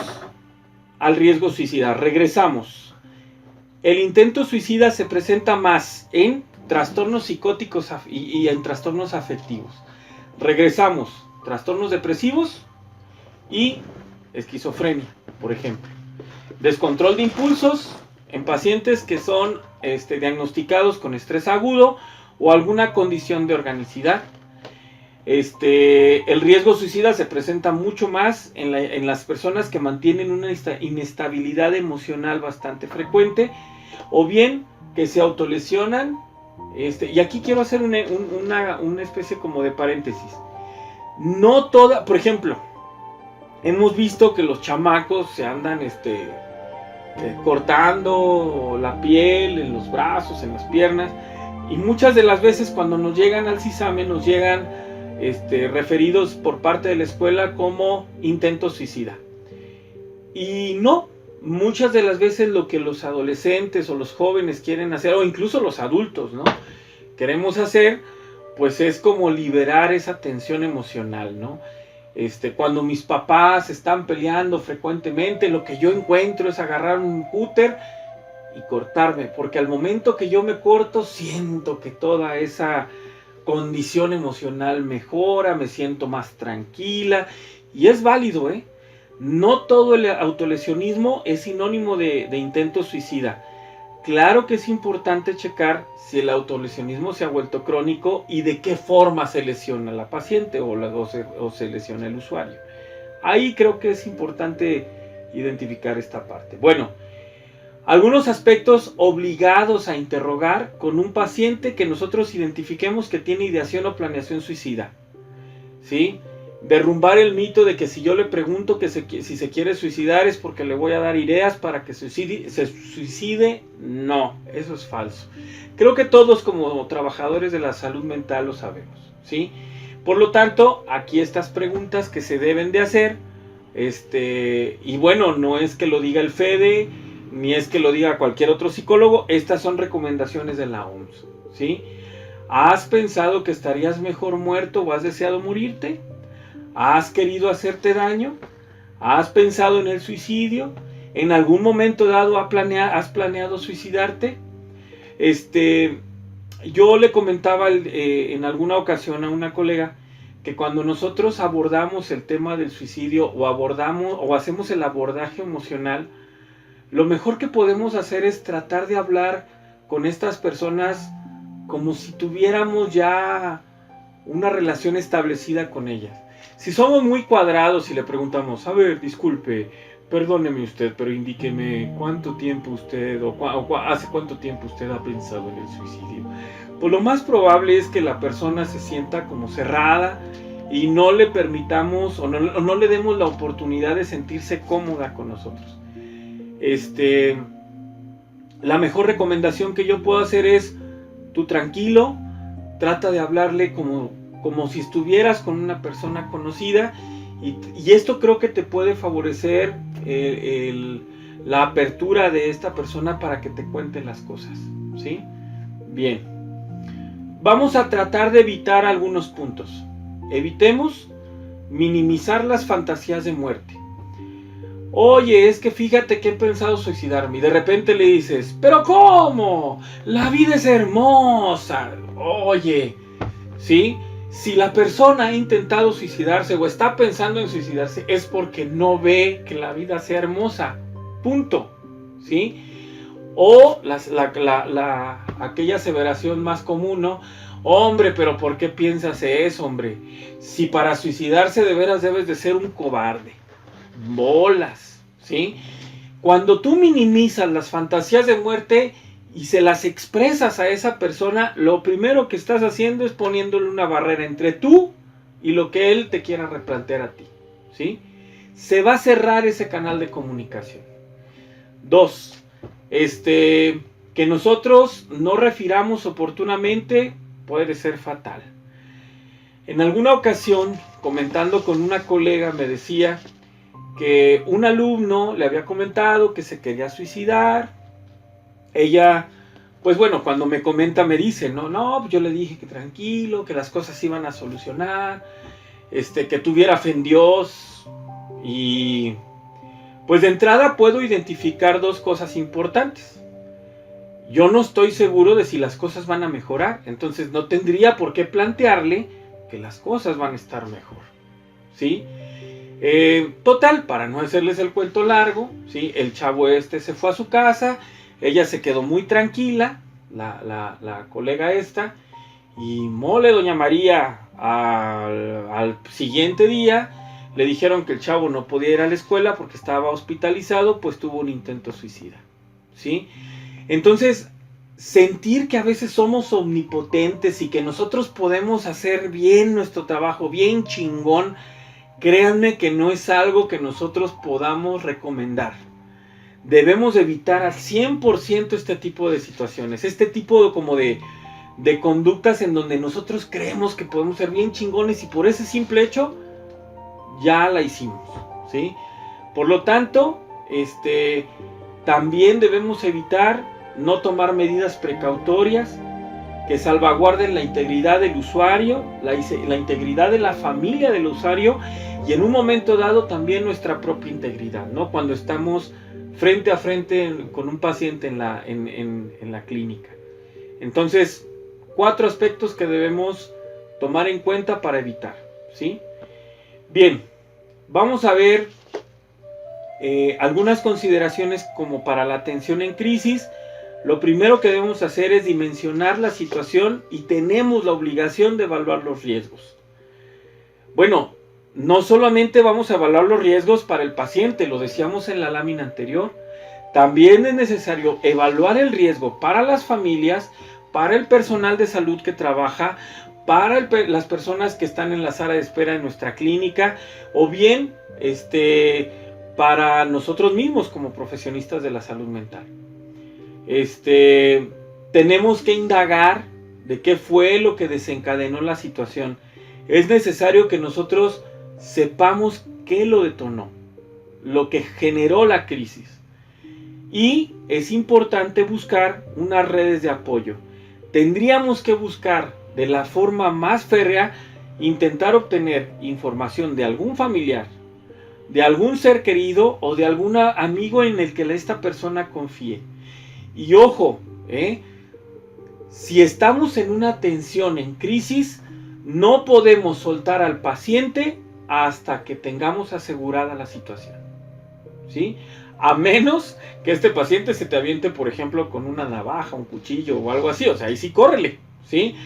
A: al riesgo suicida. Regresamos. El intento suicida se presenta más en trastornos psicóticos y en trastornos afectivos. Regresamos. Trastornos depresivos y esquizofrenia, por ejemplo. Descontrol de impulsos en pacientes que son diagnosticados con estrés agudo o alguna condición de organicidad. El riesgo suicida se presenta mucho más en las personas que mantienen una inestabilidad emocional bastante frecuente o bien que se autolesionan. Y aquí quiero hacer una especie como de paréntesis. No toda, por ejemplo, hemos visto que los chamacos se andan cortando la piel en los brazos, en las piernas, y muchas de las veces cuando nos llegan al CISAME nos llegan referidos por parte de la escuela como intento suicida. Y no, muchas de las veces lo que los adolescentes o los jóvenes quieren hacer, o incluso los adultos, ¿no?, queremos hacer, pues es como liberar esa tensión emocional, ¿no? Cuando mis papás están peleando frecuentemente, lo que yo encuentro es agarrar un cúter y cortarme, porque al momento que yo me corto, siento que toda esa condición emocional mejora, me siento más tranquila, y es válido, ¿eh? No todo el autolesionismo es sinónimo de intento suicida. Claro que es importante checar si el autolesionismo se ha vuelto crónico y de qué forma se lesiona la paciente o se lesiona el usuario. Ahí creo que es importante identificar esta parte. Bueno, algunos aspectos obligados a interrogar con un paciente que nosotros identifiquemos que tiene ideación o planeación suicida, ¿sí? Derrumbar el mito de que si yo le pregunto si se quiere suicidar es porque le voy a dar ideas para que se suicide. No, eso es falso. Creo que todos como trabajadores de la salud mental lo sabemos, ¿sí? Por lo tanto, aquí estas preguntas que se deben de hacer, y bueno, no es que lo diga el FEDE, ni es que lo diga cualquier otro psicólogo, estas son recomendaciones de la OMS, ¿sí? ¿Has pensado que estarías mejor muerto o has deseado morirte? ¿Has querido hacerte daño? ¿Has pensado en el suicidio? ¿En algún momento dado has planeado suicidarte? Yo le comentaba en alguna ocasión a una colega que cuando nosotros abordamos el tema del suicidio o hacemos el abordaje emocional, lo mejor que podemos hacer es tratar de hablar con estas personas como si tuviéramos ya una relación establecida con ellas. Si somos muy cuadrados y le preguntamos, a ver, disculpe, perdóneme usted, pero indíqueme cuánto tiempo usted hace cuánto tiempo usted ha pensado en el suicidio, pues lo más probable es que la persona se sienta como cerrada y no le permitamos o no le demos la oportunidad de sentirse cómoda con nosotros. La mejor recomendación que yo puedo hacer es, tú tranquilo, trata de hablarle como si estuvieras con una persona conocida, y esto creo que te puede favorecer la apertura de esta persona para que te cuente las cosas, ¿sí? Bien, vamos a tratar de evitar algunos puntos. Evitemos minimizar las fantasías de muerte. Oye, es que fíjate que he pensado suicidarme, y de repente le dices, ¿pero cómo? La vida es hermosa. Oye, ¿sí? Si la persona ha intentado suicidarse o está pensando en suicidarse, es porque no ve que la vida sea hermosa. Punto. ¿Sí? O aquella aseveración más común, ¿no? Hombre, pero ¿por qué piensas eso, hombre? Si para suicidarse de veras debes de ser un cobarde. Bolas, ¿sí? Cuando tú minimizas las fantasías de muerte y se las expresas a esa persona, lo primero que estás haciendo es poniéndole una barrera entre tú y lo que él te quiera replantear a ti, ¿sí? Se va a cerrar ese canal de comunicación. 2, que nosotros no refiramos oportunamente puede ser fatal. En alguna ocasión, comentando con una colega, me decía que un alumno le había comentado que se quería suicidar. Ella, pues bueno, cuando me comenta me dice, no, yo le dije que tranquilo, que las cosas se iban a solucionar, que tuviera fe en Dios. Y pues de entrada puedo identificar 2 cosas importantes. Yo no estoy seguro de si las cosas van a mejorar, entonces no tendría por qué plantearle que las cosas van a estar mejor, ¿sí? Total, para no hacerles el cuento largo, ¿sí? El chavo se fue a su casa, ella se quedó muy tranquila, la colega esta, y mole doña María, al siguiente día le dijeron que el chavo no podía ir a la escuela porque estaba hospitalizado, pues tuvo un intento suicida, ¿sí? Entonces, sentir que a veces somos omnipotentes y que nosotros podemos hacer bien nuestro trabajo, bien chingón, créanme que no es algo que nosotros podamos recomendar. Debemos evitar al 100% este tipo de situaciones, este tipo de conductas en donde nosotros creemos que podemos ser bien chingones y por ese simple hecho ya la hicimos, ¿sí? Por lo tanto, también debemos evitar no tomar medidas precautorias que salvaguarden la integridad del usuario, la integridad de la familia del usuario y en un momento dado también nuestra propia integridad, ¿no? Cuando estamos frente a frente con un paciente en la clínica. Entonces, 4 aspectos que debemos tomar en cuenta para evitar, ¿sí? Bien, vamos a ver algunas consideraciones como para la atención en crisis. Lo primero que debemos hacer es dimensionar la situación y tenemos la obligación de evaluar los riesgos. Bueno, no solamente vamos a evaluar los riesgos para el paciente, lo decíamos en la lámina anterior, también es necesario evaluar el riesgo para las familias, para el personal de salud que trabaja, para las personas que están en la sala de espera en nuestra clínica, o bien para nosotros mismos como profesionistas de la salud mental. Tenemos que indagar de qué fue lo que desencadenó la situación. Es necesario que nosotros sepamos qué lo detonó, lo que generó la crisis. Y es importante buscar unas redes de apoyo. Tendríamos que buscar de la forma más férrea, intentar obtener información de algún familiar, de algún ser querido o de algún amigo en el que esta persona confíe. Y ojo, si estamos en una tensión, en crisis, no podemos soltar al paciente hasta que tengamos asegurada la situación, ¿sí? A menos que este paciente se te aviente, por ejemplo, con una navaja, un cuchillo o algo así, o sea, ahí sí córrele, ¿sí?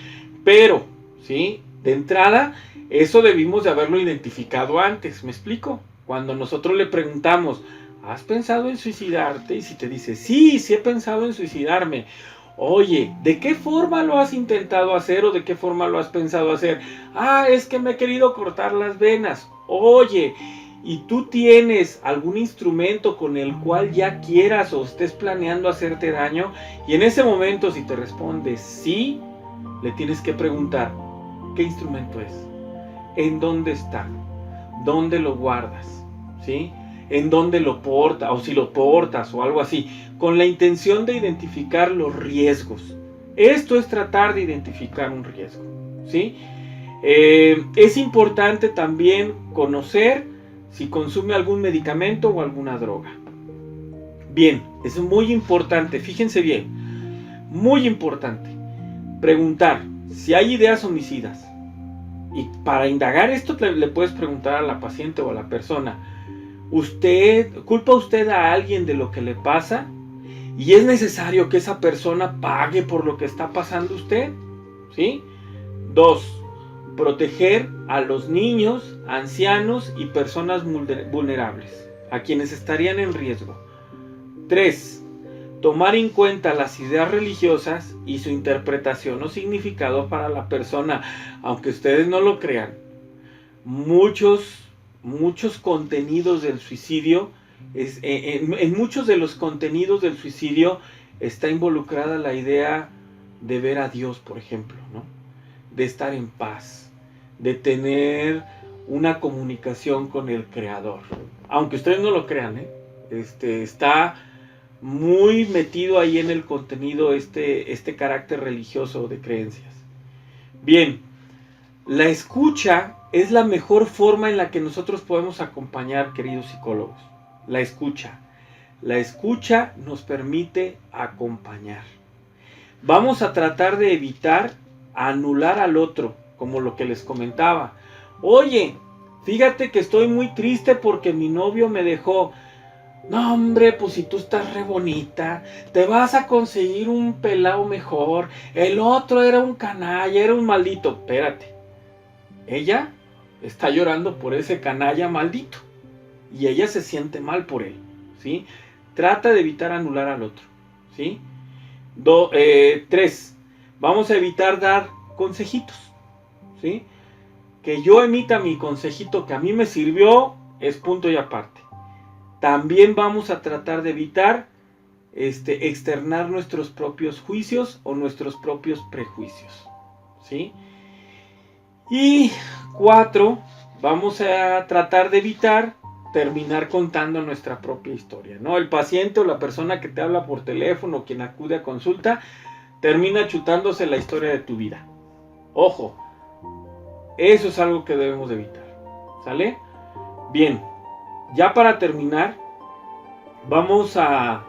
A: Pero, ¿sí? De entrada, eso debimos de haberlo identificado antes, ¿me explico? Cuando nosotros le preguntamos, ¿has pensado en suicidarte? Y si te dice, sí he pensado en suicidarme. Oye, ¿de qué forma lo has intentado hacer o de qué forma lo has pensado hacer? Es que me he querido cortar las venas. Oye, ¿y tú tienes algún instrumento con el cual ya quieras o estés planeando hacerte daño? Y en ese momento, si te responde sí, le tienes que preguntar, ¿qué instrumento es? ¿En dónde está? ¿Dónde lo guardas? ¿Sí? ¿En dónde lo portas? O si lo portas o algo así, con la intención de identificar los riesgos. Esto es tratar de identificar un riesgo, ¿sí? Es importante también conocer si consume algún medicamento o alguna droga. Bien, es muy importante, fíjense bien, muy importante, preguntar si hay ideas homicidas, Y para indagar esto le puedes preguntar a la paciente o a la persona, ¿culpa usted a alguien de lo que le pasa? ¿Y es necesario que esa persona pague por lo que está pasando usted? ¿Sí? 2. Proteger a los niños, ancianos y personas vulnerables, a quienes estarían en riesgo. 3. Tomar en cuenta las ideas religiosas y su interpretación o significado para la persona, aunque ustedes no lo crean. Muchos contenidos del suicidio, en muchos de los contenidos del suicidio está involucrada la idea de ver a Dios, por ejemplo, ¿no? De estar en paz, de tener una comunicación con el Creador. Aunque ustedes no lo crean, está muy metido ahí en el contenido este carácter religioso de creencias. Bien, la escucha es la mejor forma en la que nosotros podemos acompañar, queridos psicólogos. La escucha. La escucha nos permite acompañar. Vamos a tratar de evitar anular al otro, como lo que les comentaba. Oye, fíjate que estoy muy triste porque mi novio me dejó. No, hombre, pues si tú estás re bonita, te vas a conseguir un pelado mejor. El otro era un canalla, era un maldito. Espérate. Ella está llorando por ese canalla maldito. Y ella se siente mal por él, ¿sí? Trata de evitar anular al otro, ¿sí? 3. Vamos a evitar dar consejitos, ¿sí? Que yo emita mi consejito que a mí me sirvió es punto y aparte. También vamos a tratar de evitar externar nuestros propios juicios o nuestros propios prejuicios, ¿sí? Y 4, vamos a tratar de evitar terminar contando nuestra propia historia, ¿no? El paciente o la persona que te habla por teléfono, quien acude a consulta, termina chutándose la historia de tu vida. Ojo, eso es algo que debemos evitar, ¿sale? Bien, ya para terminar, vamos a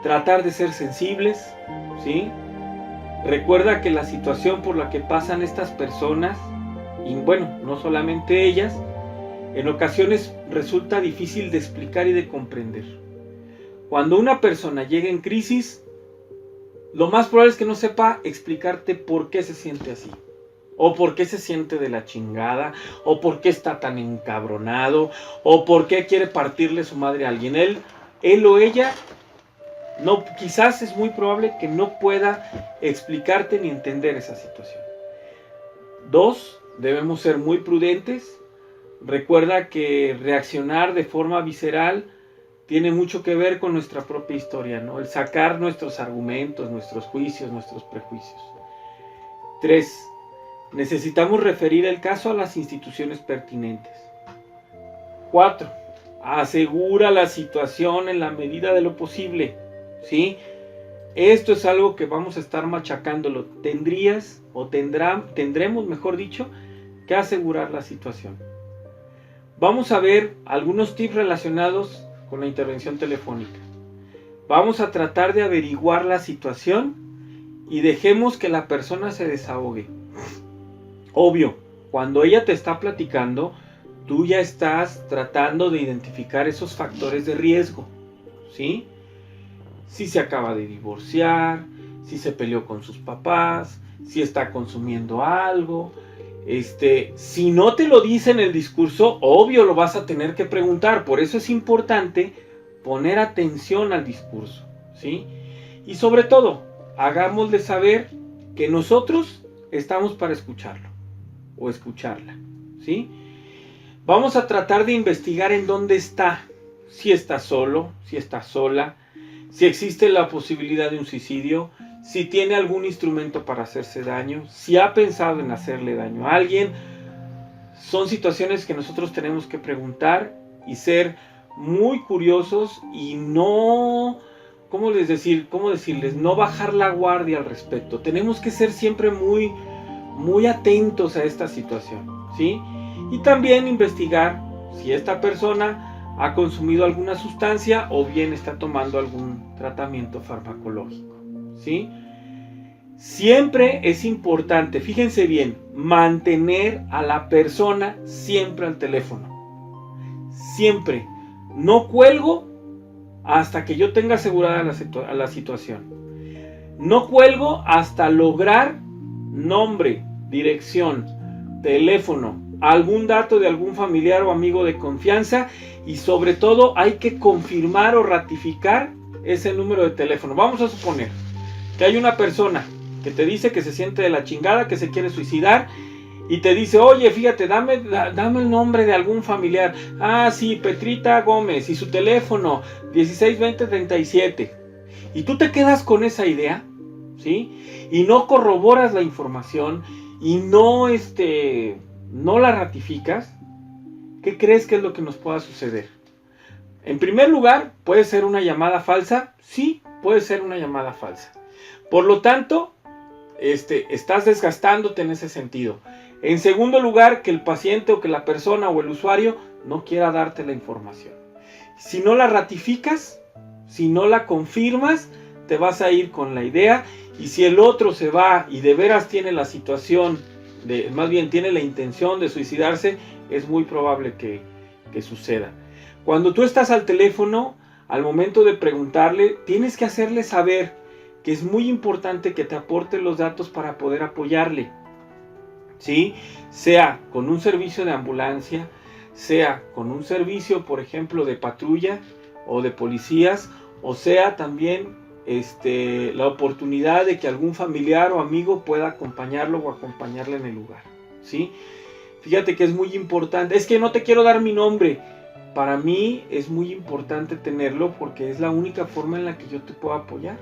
A: tratar de ser sensibles, ¿sí? Recuerda que la situación por la que pasan estas personas, y bueno, no solamente ellas, en ocasiones resulta difícil de explicar y de comprender. Cuando una persona llega en crisis, lo más probable es que no sepa explicarte por qué se siente así, o por qué se siente de la chingada, o por qué está tan encabronado, o por qué quiere partirle su madre a alguien. Él o ella, no, quizás es muy probable que no pueda explicarte ni entender esa situación. 2, debemos ser muy prudentes. Recuerda que reaccionar de forma visceral tiene mucho que ver con nuestra propia historia, ¿no? El sacar nuestros argumentos, nuestros juicios, nuestros prejuicios. 3, necesitamos referir el caso a las instituciones pertinentes. 4, asegura la situación en la medida de lo posible, ¿sí? Esto es algo que vamos a estar machacándolo. Tendremos, mejor dicho, que asegurar la situación. Vamos a ver algunos tips relacionados con la intervención telefónica. Vamos a tratar de averiguar la situación y dejemos que la persona se desahogue. Obvio, cuando ella te está platicando, tú ya estás tratando de identificar esos factores de riesgo, ¿sí? Si se acaba de divorciar, si se peleó con sus papás, si está consumiendo algo. Si no te lo dice en el discurso, obvio lo vas a tener que preguntar. Por eso es importante poner atención al discurso, ¿sí? Y sobre todo, hagámosle saber que nosotros estamos para escucharlo o escucharla, ¿sí? Vamos a tratar de investigar en dónde está, si está solo, si está sola, si existe la posibilidad de un suicidio, si tiene algún instrumento para hacerse daño, si ha pensado en hacerle daño a alguien. Son situaciones que nosotros tenemos que preguntar y ser muy curiosos y no, ¿cómo decirles? No bajar la guardia al respecto. Tenemos que ser siempre muy, muy atentos a esta situación, ¿sí? Y también investigar si esta persona ha consumido alguna sustancia o bien está tomando algún tratamiento farmacológico, ¿sí? Siempre es importante, fíjense bien, mantener a la persona siempre al teléfono. Siempre. No cuelgo hasta que yo tenga asegurada la situación. No cuelgo hasta lograr nombre, dirección, teléfono, algún dato de algún familiar o amigo de confianza, y sobre todo hay que confirmar o ratificar ese número de teléfono. Vamos a suponer que hay una persona que te dice que se siente de la chingada, que se quiere suicidar, y te dice, oye, fíjate, dame el nombre de algún familiar. Ah, sí, Petrita Gómez, y su teléfono, 162037. Y tú te quedas con esa idea, ¿sí? Y no corroboras la información, y no la ratificas. ¿Qué crees que es lo que nos pueda suceder? En primer lugar, ¿puede ser una llamada falsa? Sí, puede ser una llamada falsa. Por lo tanto, estás desgastándote en ese sentido. En segundo lugar, que el paciente o que la persona o el usuario no quiera darte la información. Si no la ratificas, si no la confirmas, te vas a ir con la idea, y si el otro se va y de veras tiene la situación, más bien tiene la intención de suicidarse, es muy probable que suceda. Cuando tú estás al teléfono, al momento de preguntarle, tienes que hacerle saber que es muy importante que te aporte los datos para poder apoyarle, ¿sí? Sea con un servicio de ambulancia, sea con un servicio, por ejemplo, de patrulla o de policías, o sea también la oportunidad de que algún familiar o amigo pueda acompañarlo o acompañarle en el lugar, ¿sí? Fíjate que es muy importante. Es que no te quiero dar mi nombre. Para mí es muy importante tenerlo, porque es la única forma en la que yo te puedo apoyar.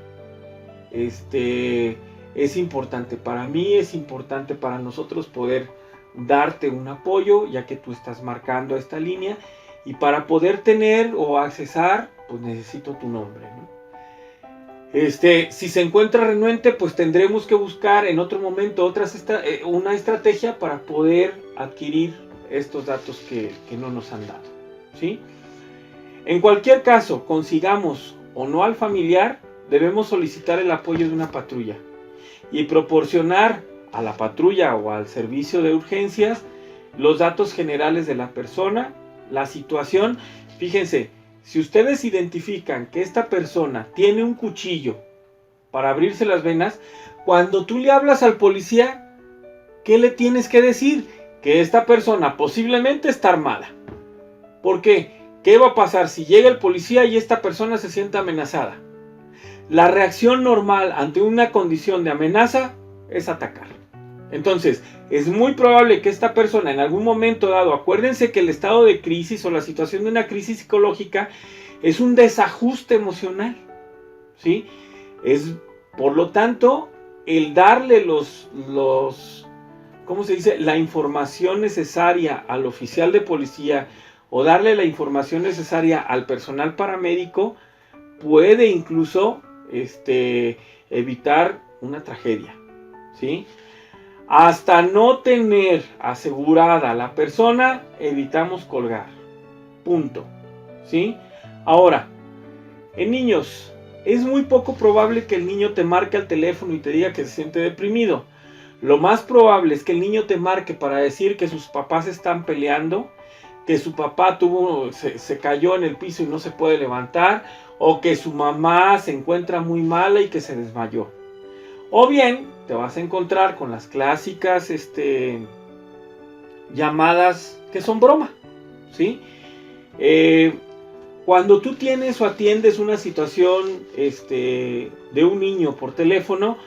A: Es importante para mí, es importante para nosotros poder darte un apoyo, ya que tú estás marcando esta línea, y para poder tener o accesar, pues necesito tu nombre, ¿no? Si se encuentra renuente, pues tendremos que buscar en otro momento una estrategia para poder adquirir estos datos que no nos han dado, ¿sí? En cualquier caso, consigamos o no al familiar, debemos solicitar el apoyo de una patrulla y proporcionar a la patrulla o al servicio de urgencias los datos generales de la persona, la situación. Fíjense, si ustedes identifican que esta persona tiene un cuchillo para abrirse las venas, cuando tú le hablas al policía, ¿qué le tienes que decir? Que esta persona posiblemente está armada. ¿Por qué? ¿Qué va a pasar si llega el policía y esta persona se siente amenazada? La reacción normal ante una condición de amenaza es atacar. Entonces, es muy probable que esta persona en algún momento dado, acuérdense que el estado de crisis o la situación de una crisis psicológica es un desajuste emocional, ¿sí? Por lo tanto, el darle ¿cómo se dice? La información necesaria al oficial de policía, o darle la información necesaria al personal paramédico, puede incluso evitar una tragedia, ¿sí? Hasta no tener asegurada a la persona, evitamos colgar. Punto, ¿sí? Ahora, en niños, es muy poco probable que el niño te marque al teléfono y te diga que se siente deprimido. Lo más probable es que el niño te marque para decir que sus papás están peleando, que su papá se cayó en el piso y no se puede levantar, o que su mamá se encuentra muy mala y que se desmayó. O bien te vas a encontrar con las clásicas llamadas que son broma, ¿sí? Cuando tú tienes o atiendes una situación de un niño por teléfono,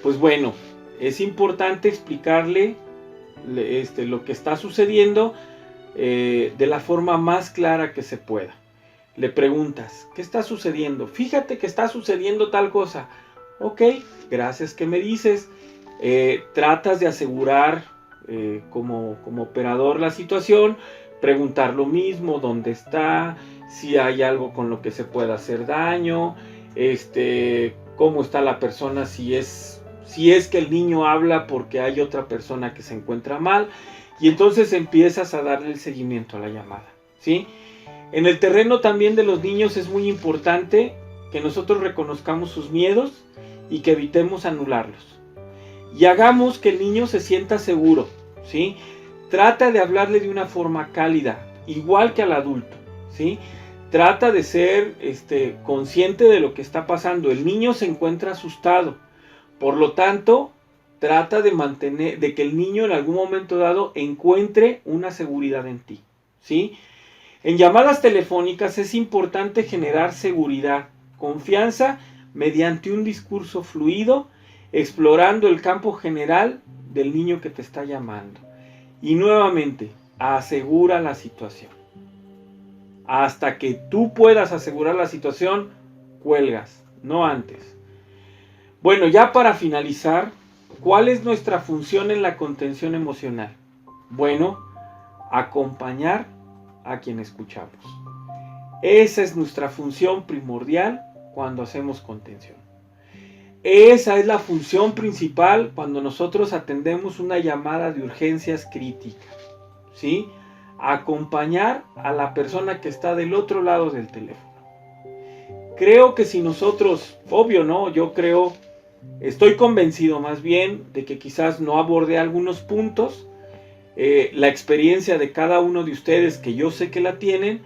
A: pues bueno, es importante explicarle lo que está sucediendo de la forma más clara que se pueda. Le preguntas, ¿qué está sucediendo? Fíjate que está sucediendo tal cosa. Ok, gracias que me dices. Tratas de asegurar como operador la situación, preguntar lo mismo, dónde está, si hay algo con lo que se pueda hacer daño, cómo está la persona, si es que el niño habla porque hay otra persona que se encuentra mal, y entonces empiezas a darle el seguimiento a la llamada, ¿sí? En el terreno también de los niños es muy importante que nosotros reconozcamos sus miedos y que evitemos anularlos. y hagamos que el niño se sienta seguro, ¿sí? Trata de hablarle de una forma cálida, igual que al adulto, ¿sí? Trata de ser consciente de lo que está pasando. El niño se encuentra asustado, por lo tanto, trata de que el niño en algún momento dado encuentre una seguridad en ti, ¿sí? En llamadas telefónicas es importante generar seguridad, confianza mediante un discurso fluido, explorando el campo general del niño que te está llamando. Y nuevamente, asegura la situación. Hasta que tú puedas asegurar la situación, cuelgas, no antes. Bueno, ya para finalizar, ¿cuál es nuestra función en la contención emocional? Bueno, acompañar a quien escuchamos. Esa es nuestra función primordial cuando hacemos contención. Esa es la función principal cuando nosotros atendemos una llamada de urgencias crítica, ¿sí? Acompañar a la persona que está del otro lado del teléfono. Creo que si nosotros, obvio, ¿no? Estoy convencido más bien de que quizás no abordé algunos puntos. La experiencia de cada uno de ustedes, que yo sé que la tienen,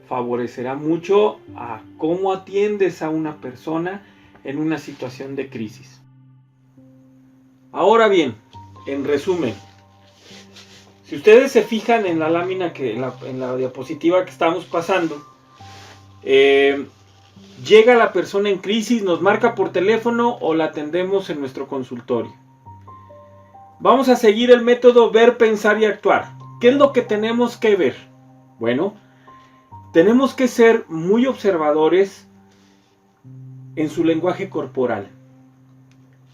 A: favorecerá mucho a cómo atiendes a una persona en una situación de crisis. Ahora bien, en resumen, si ustedes se fijan en la lámina, en la diapositiva que estamos pasando, llega la persona en crisis, nos marca por teléfono o la atendemos en nuestro consultorio. Vamos a seguir el método ver, pensar y actuar. ¿Qué es lo que tenemos que ver? Bueno, tenemos que ser muy observadores en su lenguaje corporal,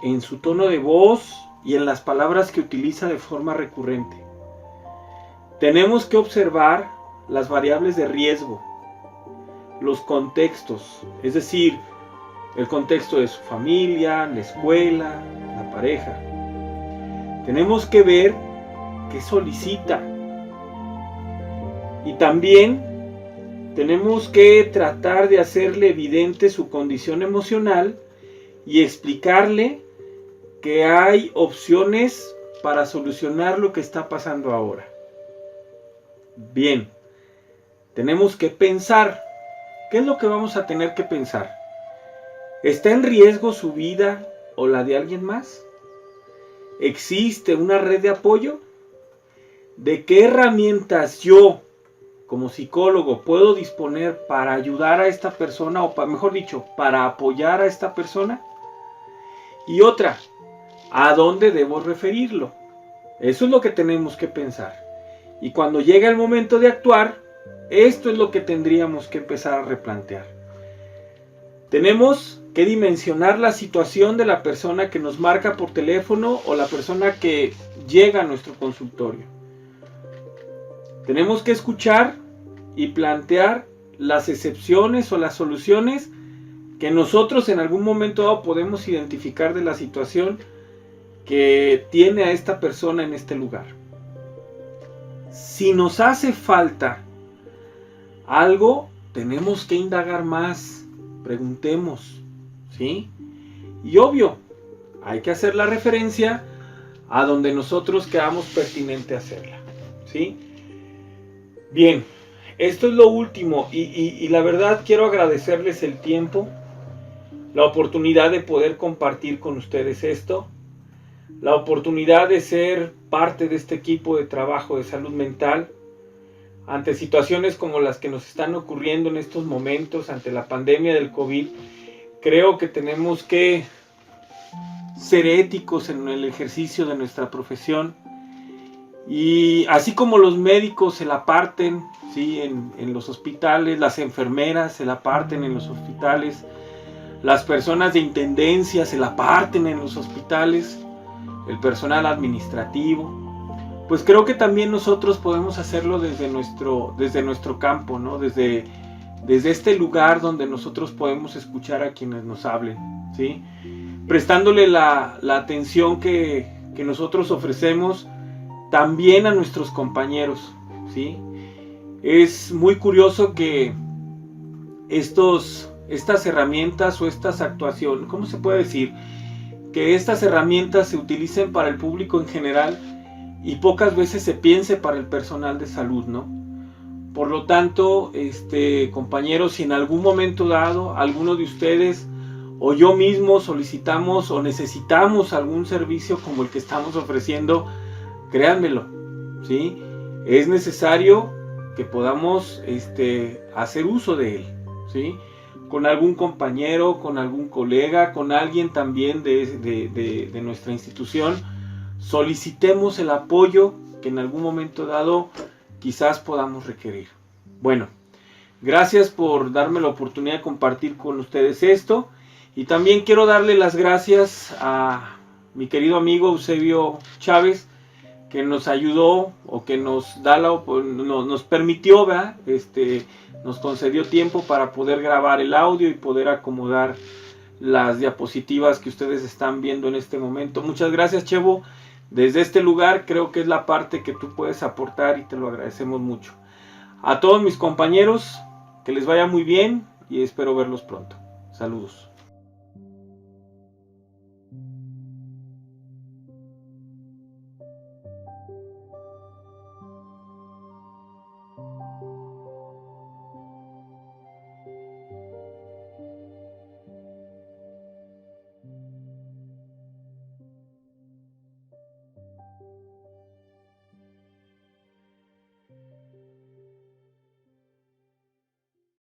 A: en su tono de voz y en las palabras que utiliza de forma recurrente. Tenemos que observar las variables de riesgo, los contextos, es decir, el contexto de su familia, la escuela, la pareja. Tenemos que ver qué solicita. Y también tenemos que tratar de hacerle evidente su condición emocional y explicarle que hay opciones para solucionar lo que está pasando ahora. Bien, tenemos que pensar. ¿Qué es lo que vamos a tener que pensar? ¿Está en riesgo su vida o la de alguien más? ¿Existe una red de apoyo? ¿De qué herramientas yo, como psicólogo, puedo disponer para ayudar a esta persona, o mejor dicho, para apoyar a esta persona? Y otra, ¿a dónde debo referirlo? Eso es lo que tenemos que pensar. Y cuando llega el momento de actuar, esto es lo que tendríamos que empezar a replantear. Tenemos que dimensionar la situación de la persona que nos marca por teléfono o la persona que llega a nuestro consultorio. Tenemos que escuchar y plantear las excepciones o las soluciones que nosotros en algún momento dado podemos identificar de la situación que tiene a esta persona en este lugar. Si nos hace falta algo, tenemos que indagar más, preguntemos, ¿sí? Y obvio, hay que hacer la referencia a donde nosotros creamos pertinente hacerla, ¿sí? Bien, esto es lo último y la verdad quiero agradecerles el tiempo, la oportunidad de poder compartir con ustedes esto, la oportunidad de ser parte de este equipo de trabajo de salud mental ante situaciones como las que nos están ocurriendo en estos momentos, ante la pandemia del COVID. Creo que tenemos que ser éticos en el ejercicio de nuestra profesión. Y así como los médicos se la parten, ¿sí? en los hospitales, las enfermeras se la parten en los hospitales, las personas de intendencia se la parten en los hospitales, el personal administrativo, pues creo que también nosotros podemos hacerlo desde nuestro campo, ¿no? Desde este lugar donde nosotros podemos escuchar a quienes nos hablen, ¿sí? Prestándole la atención que nosotros ofrecemos también a nuestros compañeros, ¿sí? Es muy curioso que estas herramientas o estas actuaciones, ¿cómo se puede decir? Que que estas herramientas se utilicen para el público en general y pocas veces se piense para el personal de salud, ¿no? Por lo tanto, compañeros, si en algún momento dado alguno de ustedes o yo mismo solicitamos o necesitamos algún servicio como el que estamos ofreciendo, créanmelo, ¿sí? Es necesario que podamos hacer uso de él, ¿sí? Con algún compañero, con algún colega, con alguien también de nuestra institución, solicitemos el apoyo que en algún momento dado quizás podamos requerir. Bueno, gracias por darme la oportunidad de compartir con ustedes esto, y también quiero darle las gracias a mi querido amigo Eusebio Chávez, que nos ayudó o que nos permitió, ¿verdad? Nos concedió tiempo para poder grabar el audio y poder acomodar las diapositivas que ustedes están viendo en este momento. Muchas gracias, Chevo. Desde este lugar creo que es la parte que tú puedes aportar y te lo agradecemos mucho. A todos mis compañeros, que les vaya muy bien y espero verlos pronto. Saludos.